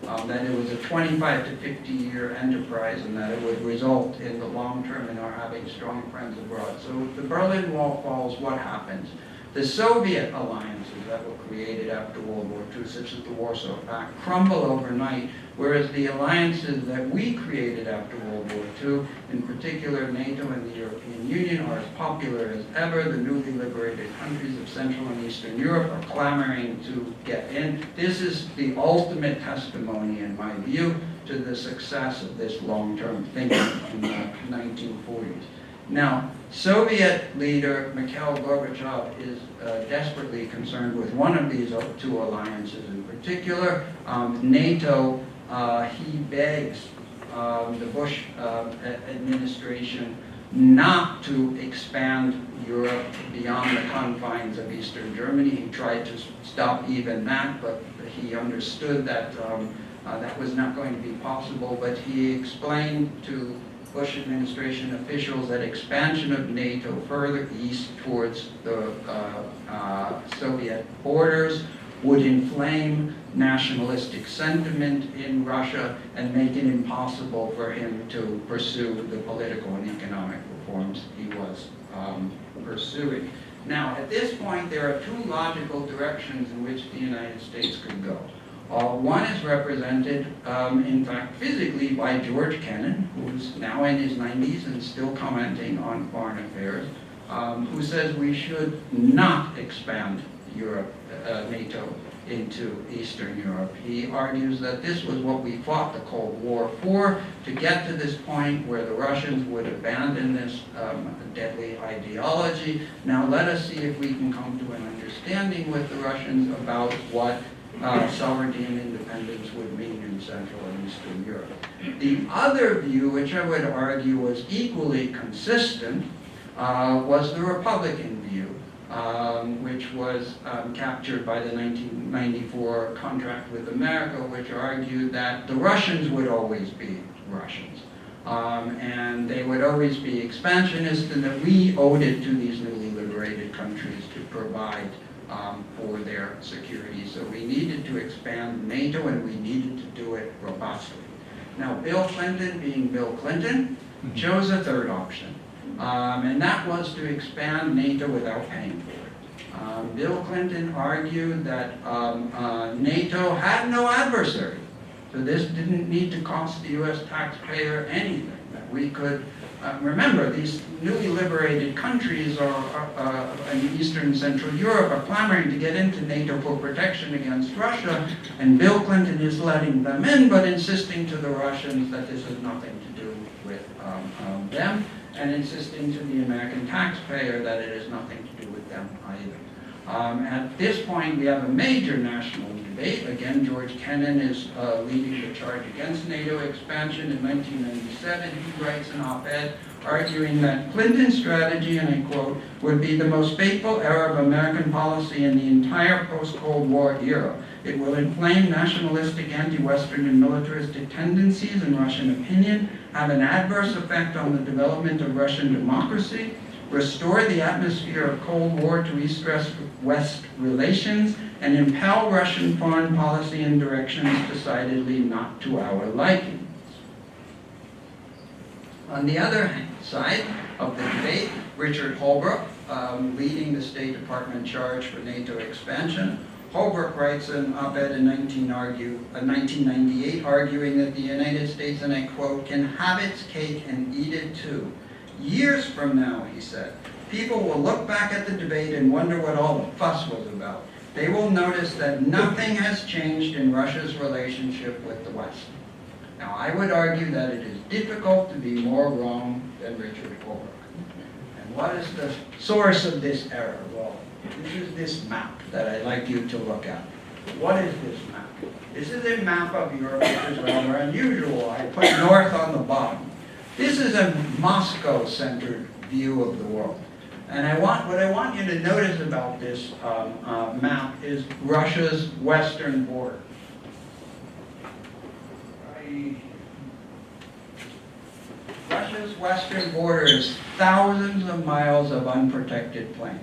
S2: that it was a 25 to 50-year enterprise, and that it would result in the long term in our having strong friends abroad. So if the Berlin Wall falls, what happens? The Soviet alliances that were created after World War II, such as the Warsaw Pact, crumble overnight, whereas the alliances that we created after World War II, in particular NATO and the European Union, are as popular as ever. The newly liberated countries of Central and Eastern Europe are clamoring to get in. This is the ultimate testimony, in my view, to the success of this long-term thinking in the 1940s. Now, Soviet leader Mikhail Gorbachev is desperately concerned with one of these two alliances in particular, NATO. He begs the Bush administration not to expand Europe beyond the confines of Eastern Germany. He tried to stop even that, but he understood that that was not going to be possible. But he explained to Bush administration officials that expansion of NATO further east towards the Soviet borders would inflame nationalistic sentiment in Russia and make it impossible for him to pursue the political and economic reforms he was pursuing. Now, at this point, there are two logical directions in which the United States could go. One is represented, in fact, physically by George Kennan, who's now in his 90s and still commenting on foreign affairs, who says we should not expand Europe, NATO into Eastern Europe. He argues that this was what we fought the Cold War for, to get to this point where the Russians would abandon this deadly ideology. Now let us see if we can come to an understanding with the Russians about what sovereignty and independence would mean in Central and Eastern Europe. The other view, which I would argue was equally consistent, was the Republican view, which was captured by the 1994 contract with America, which argued that the Russians would always be Russians. And they would always be expansionist, and that we owed it to these newly liberated countries to provide for their security. So we needed to expand NATO, and we needed to do it robustly. Now, Bill Clinton, being Bill Clinton, chose a third option, and that was to expand NATO without paying for it. Bill Clinton argued that NATO had no adversary, so this didn't need to cost the U.S. taxpayer anything, that we could remember, these newly liberated countries in Eastern and Central Europe are clamoring to get into NATO for protection against Russia, and Bill Clinton is letting them in, but insisting to the Russians that this has nothing to do with them, and insisting to the American taxpayer that it has nothing to do with them either. At this point, we have a major national debate. Again, George Kennan is leading the charge against NATO expansion. In 1997, he writes an op-ed arguing that Clinton's strategy, and I quote, would be the most fateful error of American policy in the entire post-Cold War era. It will inflame nationalistic, anti-Western, and militaristic tendencies in Russian opinion, have an adverse effect on the development of Russian democracy, restore the atmosphere of Cold War to East-West relations, and impel Russian foreign policy in directions decidedly not to our liking. On the other side of the debate, Richard Holbrooke, leading the State Department charge for NATO expansion. Holbrooke writes an op-ed in 1998 arguing that the United States, and I quote, can have its cake and eat it too. Years from now, he said, people will look back at the debate and wonder what all the fuss was about. They will notice that nothing has changed in Russia's relationship with the West. Now, I would argue that it is difficult to be more wrong than Richard Holbrooke. And what is the source of this error? Well, this is this map that I'd like you to look at. What is this map? This is a map of Europe, which is rather unusual. I put north on the bottom. This is a Moscow-centered view of the world. And what I want you to notice about this map is Russia's western border. Russia's western border is thousands of miles of unprotected plains.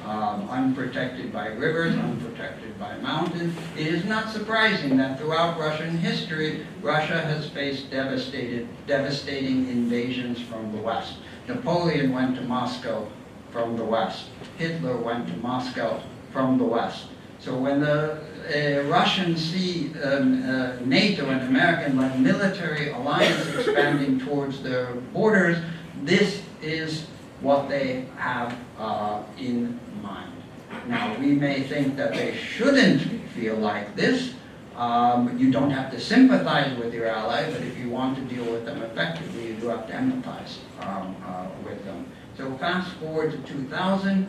S2: unprotected by rivers, unprotected by mountains. It is not surprising that throughout Russian history, Russia has faced devastating invasions from the West. Napoleon went to Moscow from the West. Hitler went to Moscow from the West. So when the Russians see NATO and American-led military alliance expanding towards their borders, this is what they have in mind. Now, we may think that they shouldn't feel like this. You don't have to sympathize with your ally, but if you want to deal with them effectively, you do have to empathize with them. So fast forward to 2000,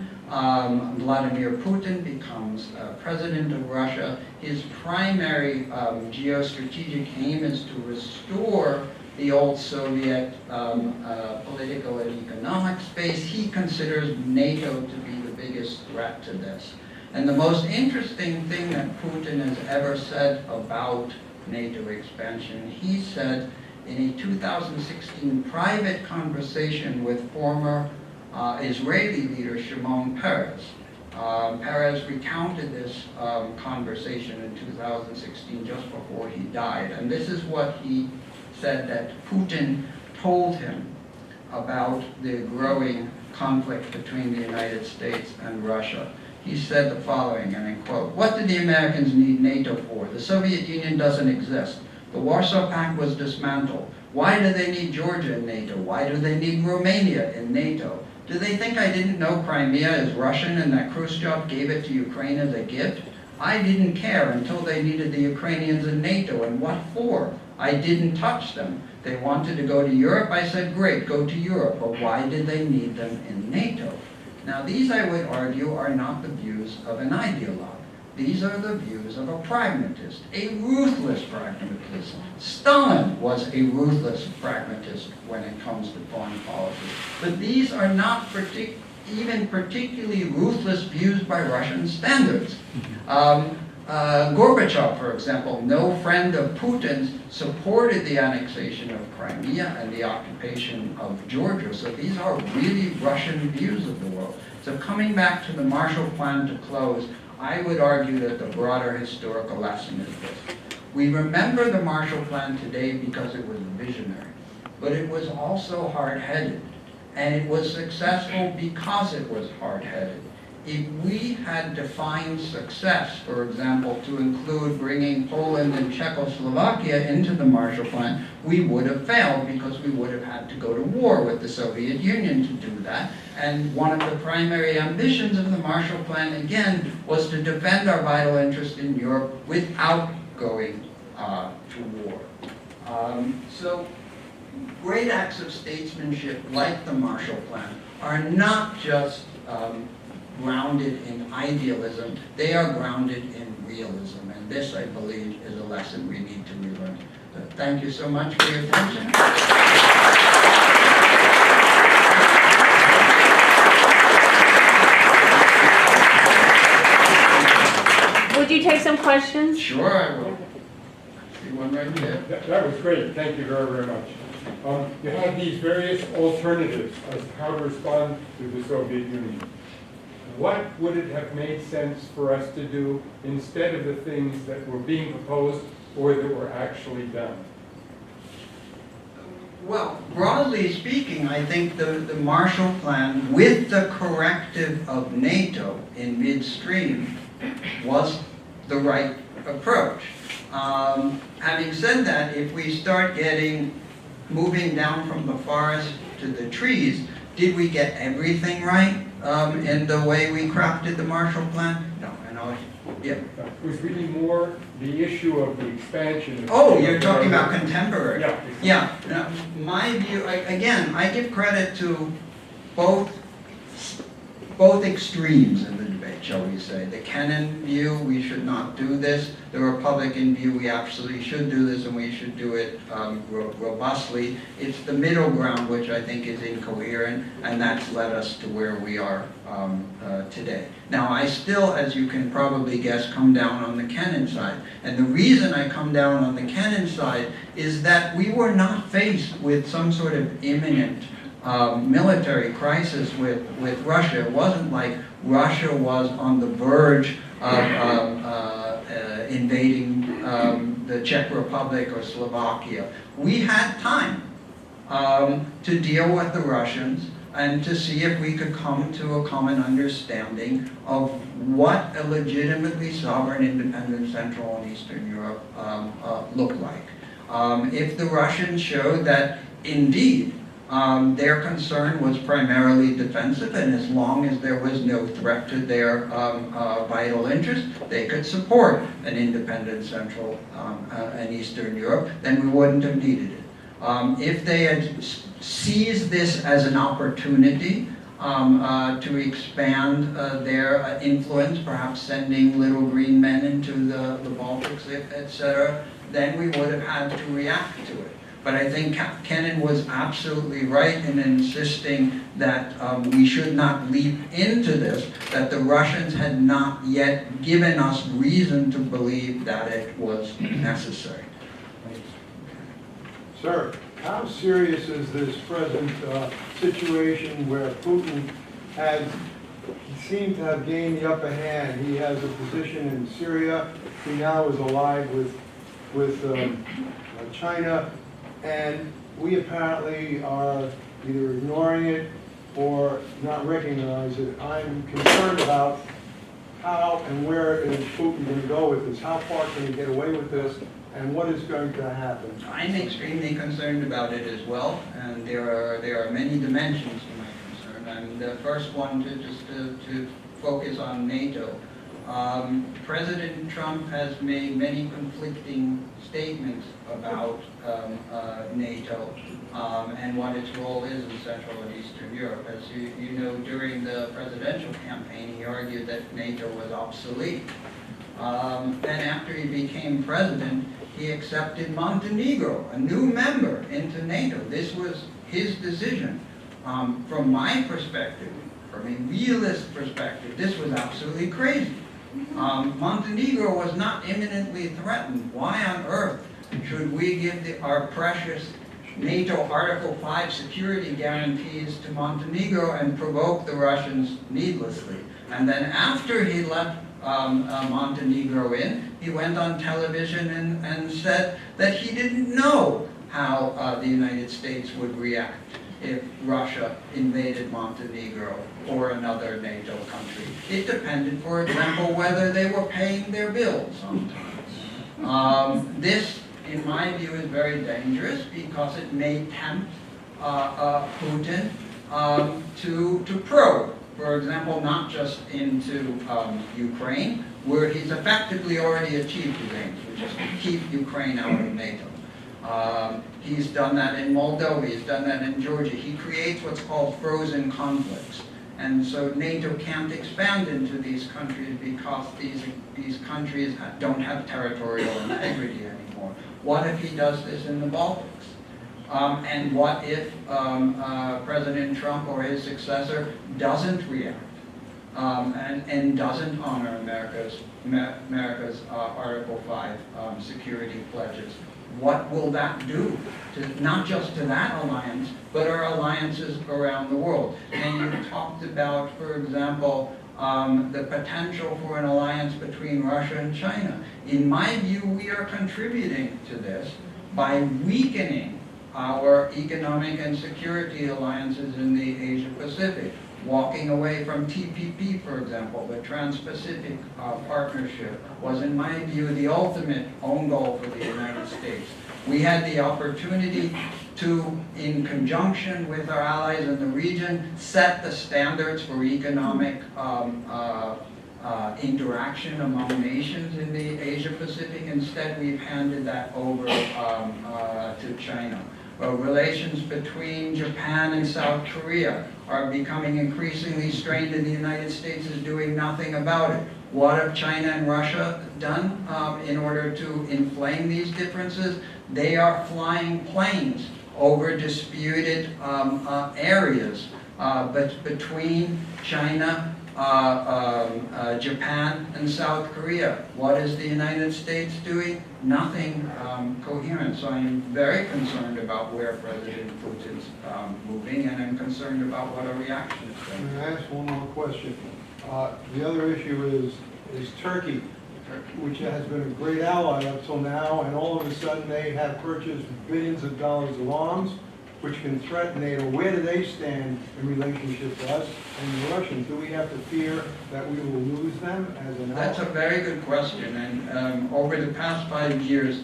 S2: Vladimir Putin becomes president of Russia. His primary geostrategic aim is to restore the old Soviet political and economic space. He considers NATO to be the biggest threat to this. And the most interesting thing that Putin has ever said about NATO expansion, he said in a 2016 private conversation with former Israeli leader Shimon Peres. Peres recounted this conversation in 2016 just before he died. And this is what he said that Putin told him about the growing conflict between the United States and Russia. He said the following, and I quote, "What do the Americans need NATO for? The Soviet Union doesn't exist. The Warsaw Pact was dismantled. Why do they need Georgia in NATO? Why do they need Romania in NATO? Do they think I didn't know Crimea is Russian and that Khrushchev gave it to Ukraine as a gift? I didn't care until they needed the Ukrainians in NATO, and what for? I didn't touch them. They wanted to go to Europe. I said, great, go to Europe. But why did they need them in NATO?" Now, these, I would argue, are not the views of an ideologue. These are the views of a pragmatist, a ruthless pragmatist. Stalin was a ruthless pragmatist when it comes to foreign policy. But these are not even particularly ruthless views by Russian standards. Gorbachev, for example, no friend of Putin's, supported the annexation of Crimea and the occupation of Georgia. So these are really Russian views of the world. So coming back to the Marshall Plan to close, I would argue that the broader historical lesson is this. We remember the Marshall Plan today because it was visionary, but it was also hard-headed. And it was successful because it was hard-headed. If we had defined success, for example, to include bringing Poland and Czechoslovakia into the Marshall Plan, we would have failed because we would have had to go to war with the Soviet Union to do that. And one of the primary ambitions of the Marshall Plan, again, was to defend our vital interest in Europe without going to war. So great acts of statesmanship like the Marshall Plan are not just grounded in idealism, they are grounded in realism. And this, I believe, is a lesson we need to relearn. So thank you so much for your attention.
S1: Would you take some questions?
S2: Sure, I will. See one right there.
S3: That was great. Thank you very, very much. You had these various alternatives as to how to respond to the Soviet Union. What would it have made sense for us to do instead of the things that were being proposed or that were actually done?
S2: Well, broadly speaking, I think the Marshall Plan, with the corrective of NATO in midstream, was the right approach. Having said that, if we start moving down from the forest to the trees, did we get everything right in the way we crafted the Marshall Plan? No, I know. Yeah.
S3: It was really more the issue of the expansion.
S2: Oh, you're talking about contemporary.
S3: Yeah.
S2: Yeah. Now, my view, again, I give credit to both extremes in the debate, shall we say. The Kennan view, we should not do this. The Republican view, we absolutely should do this, and we should do it robustly. It's the middle ground which I think is incoherent, and that's led us to where we are today. Now, I still, as you can probably guess, come down on the Kennan side. And the reason I come down on the Kennan side is that we were not faced with some sort of imminent military crisis with Russia. It wasn't like Russia was on the verge of invading the Czech Republic or Slovakia. We had time to deal with the Russians and to see if we could come to a common understanding of what a legitimately sovereign, independent Central and Eastern Europe looked like. If the Russians showed that indeed their concern was primarily defensive, and as long as there was no threat to their vital interests, they could support an independent Central and Eastern Europe, then we wouldn't have needed it. If they had seized this as an opportunity to expand their influence, perhaps sending little green men into the Baltics, etc., then we would have had to react to it. But I think Kennan was absolutely right in insisting that we should not leap into this, that the Russians had not yet given us reason to believe that it was necessary.
S4: Sir, how serious is this present situation where Putin seemed to have gained the upper hand? He has a position in Syria. He now is allied with China, and we apparently are either ignoring it or not recognize it. I'm concerned about how and where is Putin going to go with this? How far can he get away with this? And what is going to happen?
S2: I'm extremely concerned about it as well, and there are many dimensions to my concern. And the first one, to focus on NATO. President Trump has made many conflicting statements about NATO and what its role is in Central and Eastern Europe. As you know, during the presidential campaign, he argued that NATO was obsolete. Then after he became president, he accepted Montenegro, a new member, into NATO. This was his decision. From my perspective, from a realist perspective, this was absolutely crazy. Montenegro was not imminently threatened. Why on earth should we give our precious NATO Article 5 security guarantees to Montenegro and provoke the Russians needlessly? And then after he left Montenegro in, he went on television and said that he didn't know how the United States would react if Russia invaded Montenegro or another NATO country. It depended, for example, whether they were paying their bills on time. This, in my view, is very dangerous because it may tempt Putin to probe. For example, not just into Ukraine, where he's effectively already achieved his aims, which is to keep Ukraine out of NATO. He's done that in Moldova, he's done that in Georgia. He creates what's called frozen conflicts. And so NATO can't expand into these countries because these countries don't have territorial integrity anymore. What if he does this in the Baltics? And what if President Trump or his successor doesn't react and doesn't honor America's Article 5 security pledges? What will that do to not just to that alliance, but our alliances around the world? And you talked about, for example, the potential for an alliance between Russia and China. In my view, we are contributing to this by weakening our economic and security alliances in the Asia-Pacific, walking away from TPP, for example. The Trans-Pacific Partnership was, in my view, the ultimate own goal for the United States. We had the opportunity to, in conjunction with our allies in the region, set the standards for economic interaction among nations in the Asia-Pacific. Instead, we've handed that over to China. Relations between Japan and South Korea are becoming increasingly strained, and the United States is doing nothing about it. What have China and Russia done in order to inflame these differences? They are flying planes over disputed areas but between China Japan and South Korea. What is the United States doing? Nothing coherent. So I'm very concerned about where President Putin's moving, and I'm concerned about what our reaction is going to be.
S4: May I ask one more question? The other issue is Turkey, which has been a great ally up till now, and all of a sudden they have purchased billions of dollars of arms, which can threaten NATO. Where do they stand in relationship to us and the Russians? Do we have to fear that we will lose them as an ally?
S2: That's a very good question, and over the past 5 years,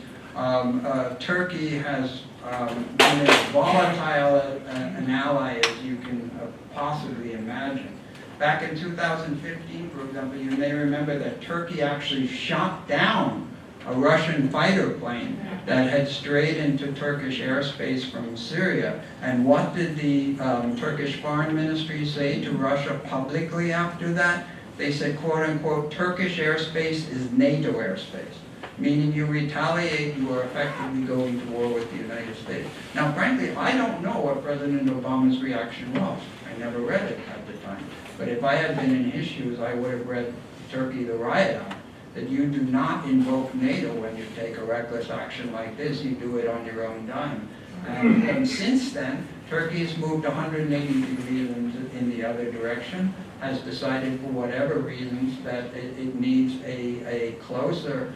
S2: Turkey has been as volatile an ally as you can possibly imagine. Back in 2015, for example, you may remember that Turkey actually shot down a Russian fighter plane that had strayed into Turkish airspace from Syria. And what did the Turkish Foreign Ministry say to Russia publicly after that? They said, quote unquote, Turkish airspace is NATO airspace. Meaning you retaliate, you are effectively going to war with the United States. Now, frankly, I don't know what President Obama's reaction was. I never read it at the time. But if I had been in his shoes, I would have read Turkey the Riot Act, that you do not invoke NATO when you take a reckless action like this. You do it on your own dime. And since then, Turkey has moved 180 degrees in the other direction, has decided for whatever reasons that it needs a closer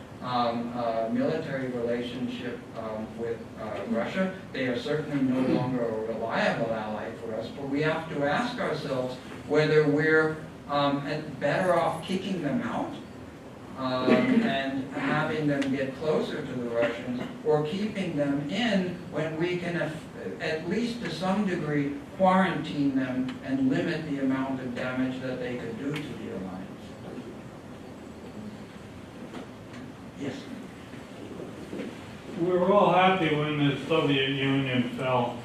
S2: military relationship with Russia. They are certainly no longer a reliable ally for us, but we have to ask ourselves whether we're better off kicking them out and having them get closer to the Russians, or keeping them in when we can, at least to some degree, quarantine them and limit the amount of damage that they could do to the alliance. Yes?
S5: We were all happy when the Soviet Union fell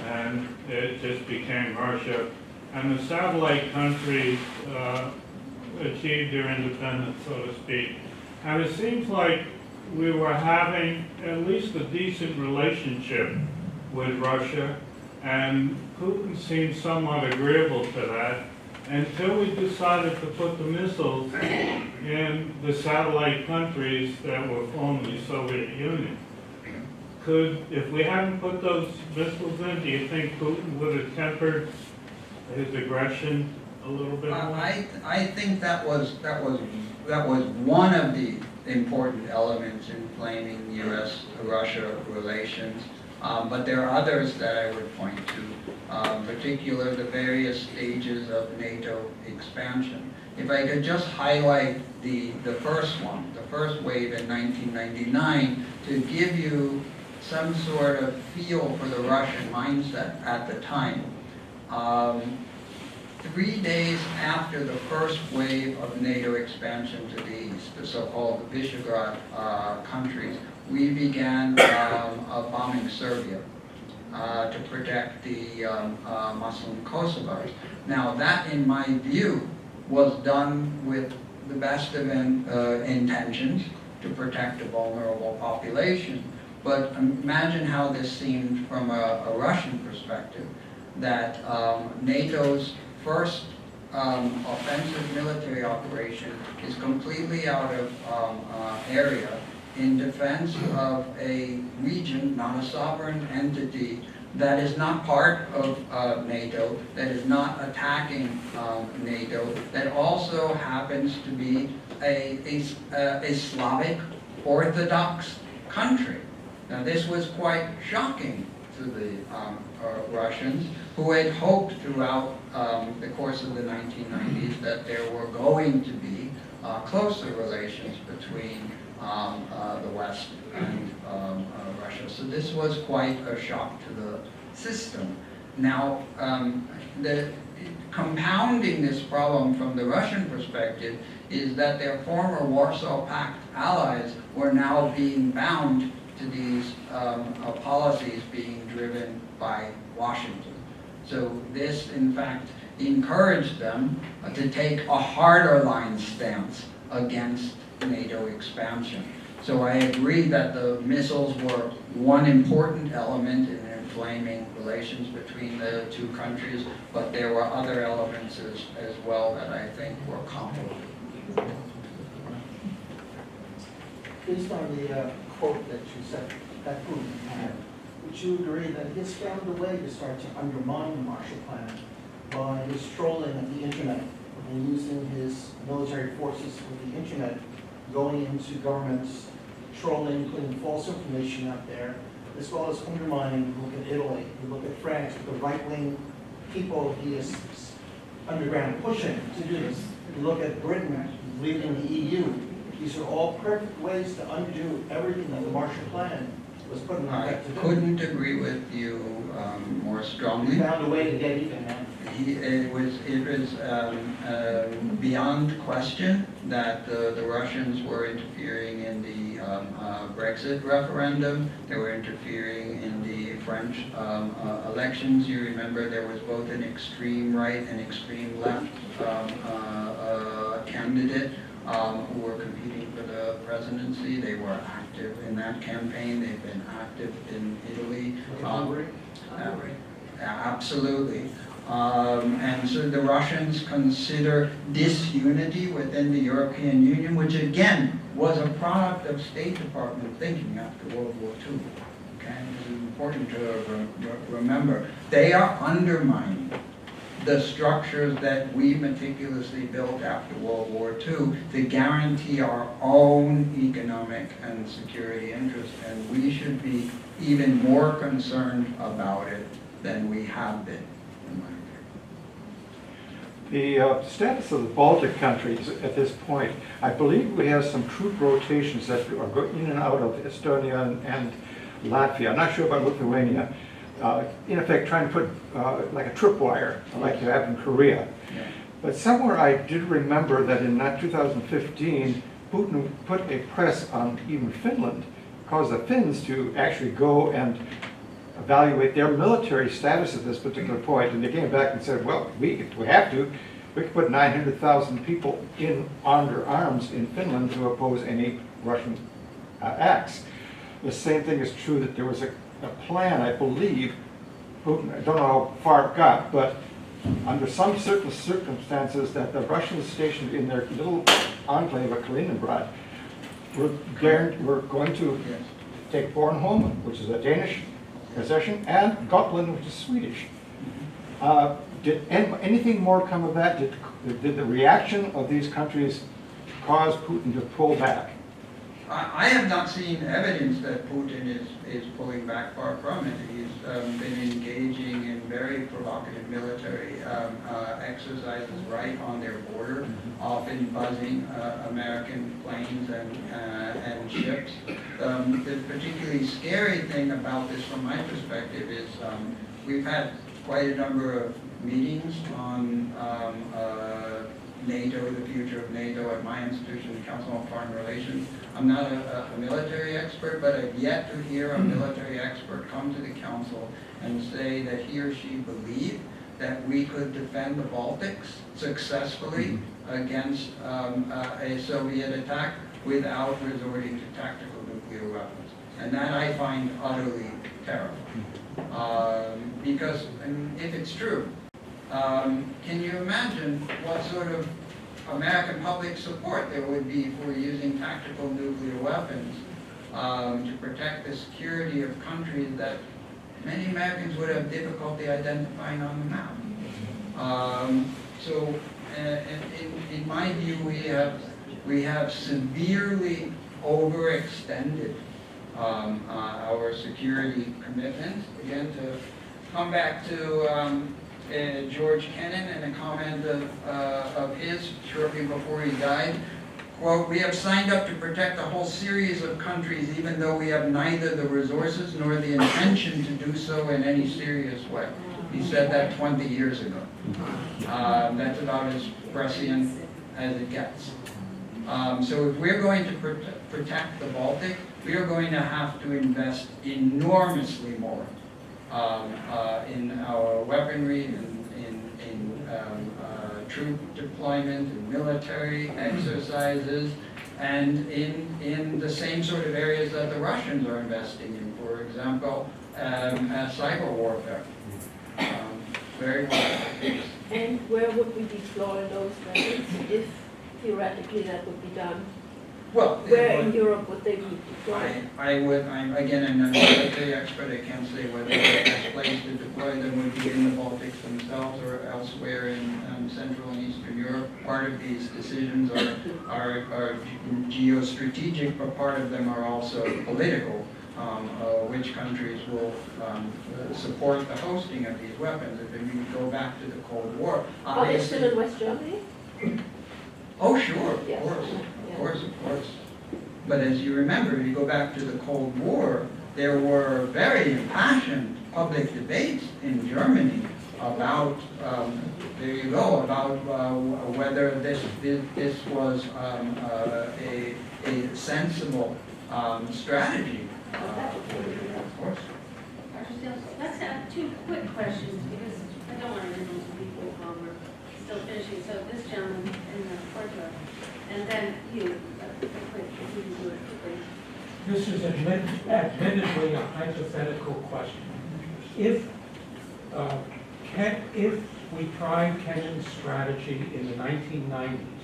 S5: and it just became Russia, and the satellite countries achieved their independence, so to speak. And it seems like we were having at least a decent relationship with Russia, and Putin seemed somewhat agreeable to that until we decided to put the missiles in the satellite countries that were formerly Soviet Union. If we hadn't put those missiles in, do you think Putin would have tempered his aggression a little bit more?
S2: I think that was one of the important elements in flaming U.S.-Russia relations. But there are others that I would point to, particularly the various stages of NATO expansion. If I could just highlight the first one, the first wave in 1999, to give you some sort of feel for the Russian mindset at the time. 3 days after the first wave of NATO expansion to the east, the so-called Visegrad countries, we began bombing Serbia to protect the Muslim Kosovars. Now that, in my view, was done with the best of intentions to protect a vulnerable population. But imagine how this seemed from a Russian perspective, that NATO's first offensive military operation is completely out of area in defense of a region, not a sovereign entity, that is not part of NATO, that is not attacking NATO, that also happens to be a Slavic Orthodox country. Now this was quite shocking to the Russians, who had hoped throughout the course of the 1990s that there were going to be closer relations between the West and Russia. So this was quite a shock to the system. Now, compounding this problem from the Russian perspective is that their former Warsaw Pact allies were now being bound to these policies being driven by Washington. So this, in fact, encouraged them to take a harder line stance against NATO expansion. So I agree that the missiles were one important element in inflaming relations between the two countries, but there were other elements as well that I think were comparable.
S6: Based on the quote that you said, that Putin had, would you agree that he has found a way to start to undermine the Marshall Plan by his trolling of the internet and using his military forces with the internet, going into governments, trolling, putting false information out there, as well as undermining, you look at Italy, you look at France, with the right-wing people he is underground pushing to do this. You look at Britain leaving the EU. These are all perfect ways to undo everything that the Marshall Plan was put in
S2: I
S6: effect to do.
S2: couldn't agree with you more strongly.
S6: We found a way to get even, man.
S2: It was beyond question that the Russians were interfering in the Brexit referendum. They were interfering in the French elections. You remember there was both an extreme right and extreme left candidate who were competing for the presidency. They were active in that campaign. They've been active in Italy. Absolutely. And so the Russians consider disunity within the European Union, which again was a product of State Department thinking after World War II. Okay, it's important to remember. They are undermining the structures that we meticulously built after World War II to guarantee our own economic and security interests, and we should be even more concerned about it than we have been, in my opinion.
S7: The status of the Baltic countries at this point, I believe we have some troop rotations that are going in and out of Estonia and Latvia. I'm not sure about Lithuania. In effect, trying to put like a tripwire, like you have in Korea.
S2: Yeah.
S7: But somewhere I did remember that in 2015, Putin put a press on even Finland, caused the Finns to actually go and evaluate their military status at this particular point, and they came back and said, well, we have to. We could put 900,000 people in under arms in Finland to oppose any Russian acts. The same thing is true that there was a plan, I believe, Putin, I don't know how far it got, but under some certain circumstances that the Russians stationed in their little enclave of Kaliningrad were going to take Bornholm, which is a Danish possession, and Gotland, which is Swedish. Did anything more come of that? Did the reaction of these countries cause Putin to pull back?
S2: I have not seen evidence that Putin is pulling back, far from it. He's been engaging in very provocative military exercises right on their border, often buzzing American planes and ships. The particularly scary thing about this from my perspective is we've had quite a number of meetings on NATO, the future of NATO at my institution, the Council on Foreign Relations. I'm not a military expert, but I've yet to hear a military expert come to the Council and say that he or she believed that we could defend the Baltics successfully against a Soviet attack without resorting to tactical nuclear weapons. And that I find utterly terrifying. Because if it's true, can you imagine what sort of American public support there would be for using tactical nuclear weapons to protect the security of countries that many Americans would have difficulty identifying on the map? So in my view, we have severely overextended our security commitments. Again, to come back to George Kennan and a comment of his shortly before he died, quote, "We have signed up to protect a whole series of countries even though we have neither the resources nor the intention to do so in any serious way." He said that 20 years ago. That's about as prescient as it gets. So if we're going to protect the Baltic, we are going to have to invest enormously more in our weaponry, in troop deployment, in military exercises, and in the same sort of areas that the Russians are investing in. For example, cyber warfare. Very well.
S8: And where would we deploy those weapons if theoretically that would be done?
S2: Well,
S8: Where in Europe would they be deployed?
S2: I'm not a military expert, I can't say whether the best place to deploy them would be in the Baltics themselves or elsewhere in Central and Eastern Europe. Part of these decisions are geostrategic, but part of them are also political. Which countries will support the hosting of these weapons. If you go back to the Cold War,
S8: Are they still in West Germany?
S2: oh sure, of
S8: Yes.
S2: course,
S8: Yeah.
S2: of course. But as you remember, if you go back to the Cold War, there were very impassioned public debates in Germany about, there you go, about whether this was a sensible strategy. Of course.
S1: Dr. Steele, let's have two quick questions because I don't want to interrupt people while we're still finishing. So this gentleman in the front row, and then you, quick, if you can do it quickly.
S9: This is admittedly a hypothetical question. If we tried Kenyon's strategy in the 1990s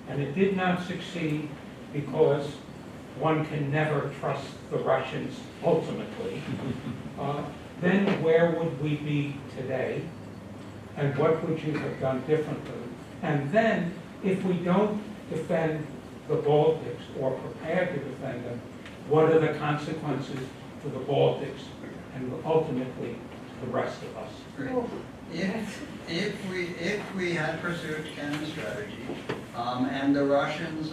S9: and it did not succeed because one can never trust the Russians ultimately, then where would we be today? And what would you have done differently? And then, if we don't defend the Baltics or prepare to defend them, what are the consequences to the Baltics and ultimately the rest of us?
S2: Great. If we had pursued Kennon's strategy, and the Russians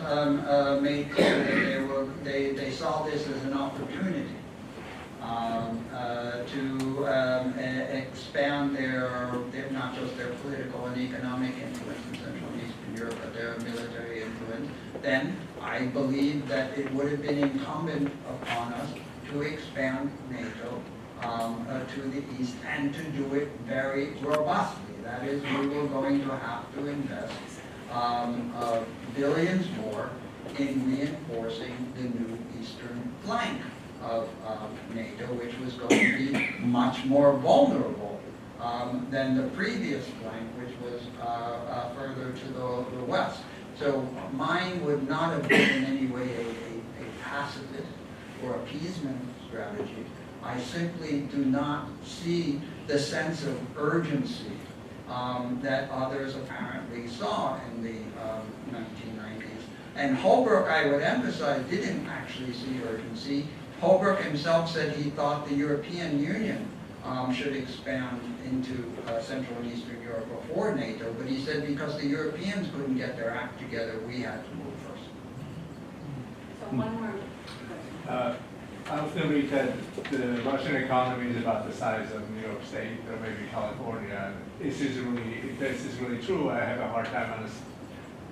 S2: made clear that they saw this as an opportunity to expand their not just their political and economic influence in Central and Eastern Europe, but their military influence, then I believe that it would have been incumbent upon us to expand NATO to the east and to do it very robustly. That is, we were going to have to invest billions more in reinforcing the new eastern flank of NATO, which was going to be much more vulnerable than the previous flank, which was further to the west. So mine would not have been in any way a pacifist or appeasement strategy. I simply do not see the sense of urgency that others apparently saw in the 1990s. And Holbrooke, I would emphasize, didn't actually see urgency. Holbrooke himself said he thought the European Union should expand into Central and Eastern Europe before NATO, but he said because the Europeans couldn't get their act together, we had to move first.
S1: So one more question.
S10: I often read that the Russian economy is about the size of New York State or maybe California. If this is really true, I have a hard time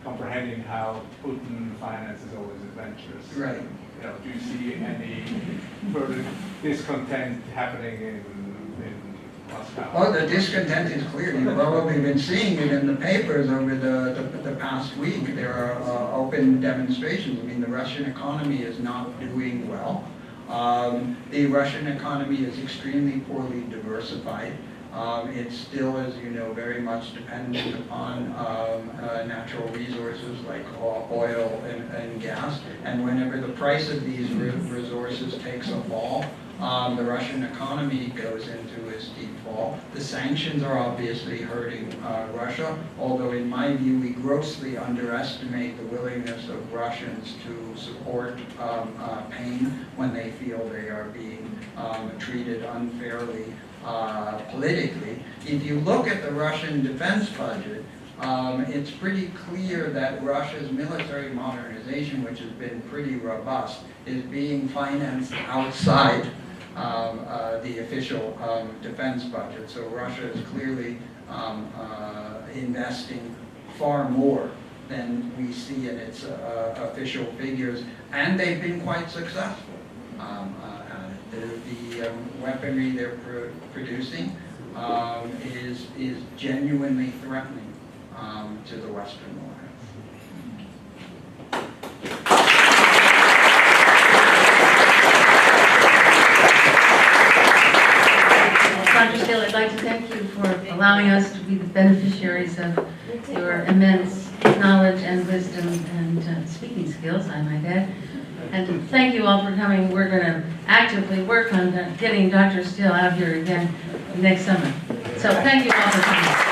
S10: comprehending how Putin finances all his adventures.
S2: Right.
S10: You know, do you see any further discontent happening in Moscow?
S2: Oh, the discontent is clear. You've probably been seeing it in the papers over the past week. There are open demonstrations. I mean, the Russian economy is not doing well. The Russian economy is extremely poorly diversified. It's still, as you know, very much dependent upon natural resources like oil and gas. And whenever the price of these resources takes a fall, the Russian economy goes into a steep fall. The sanctions are obviously hurting Russia, although in my view we grossly underestimate the willingness of Russians to support pain when they feel they are being treated unfairly politically. If you look at the Russian defense budget, it's pretty clear that Russia's military modernization, which has been pretty robust, is being financed outside the official defense budget. So Russia is clearly investing far more than we see in its official figures, and they've been quite successful. The weaponry they're producing is genuinely threatening to the Western world.
S1: like to thank you for allowing us to be the beneficiaries of your immense knowledge and wisdom and speaking skills, I might add. And thank you all for coming. We're going to actively work on getting Dr. Steil out here again next summer. So thank you all for coming.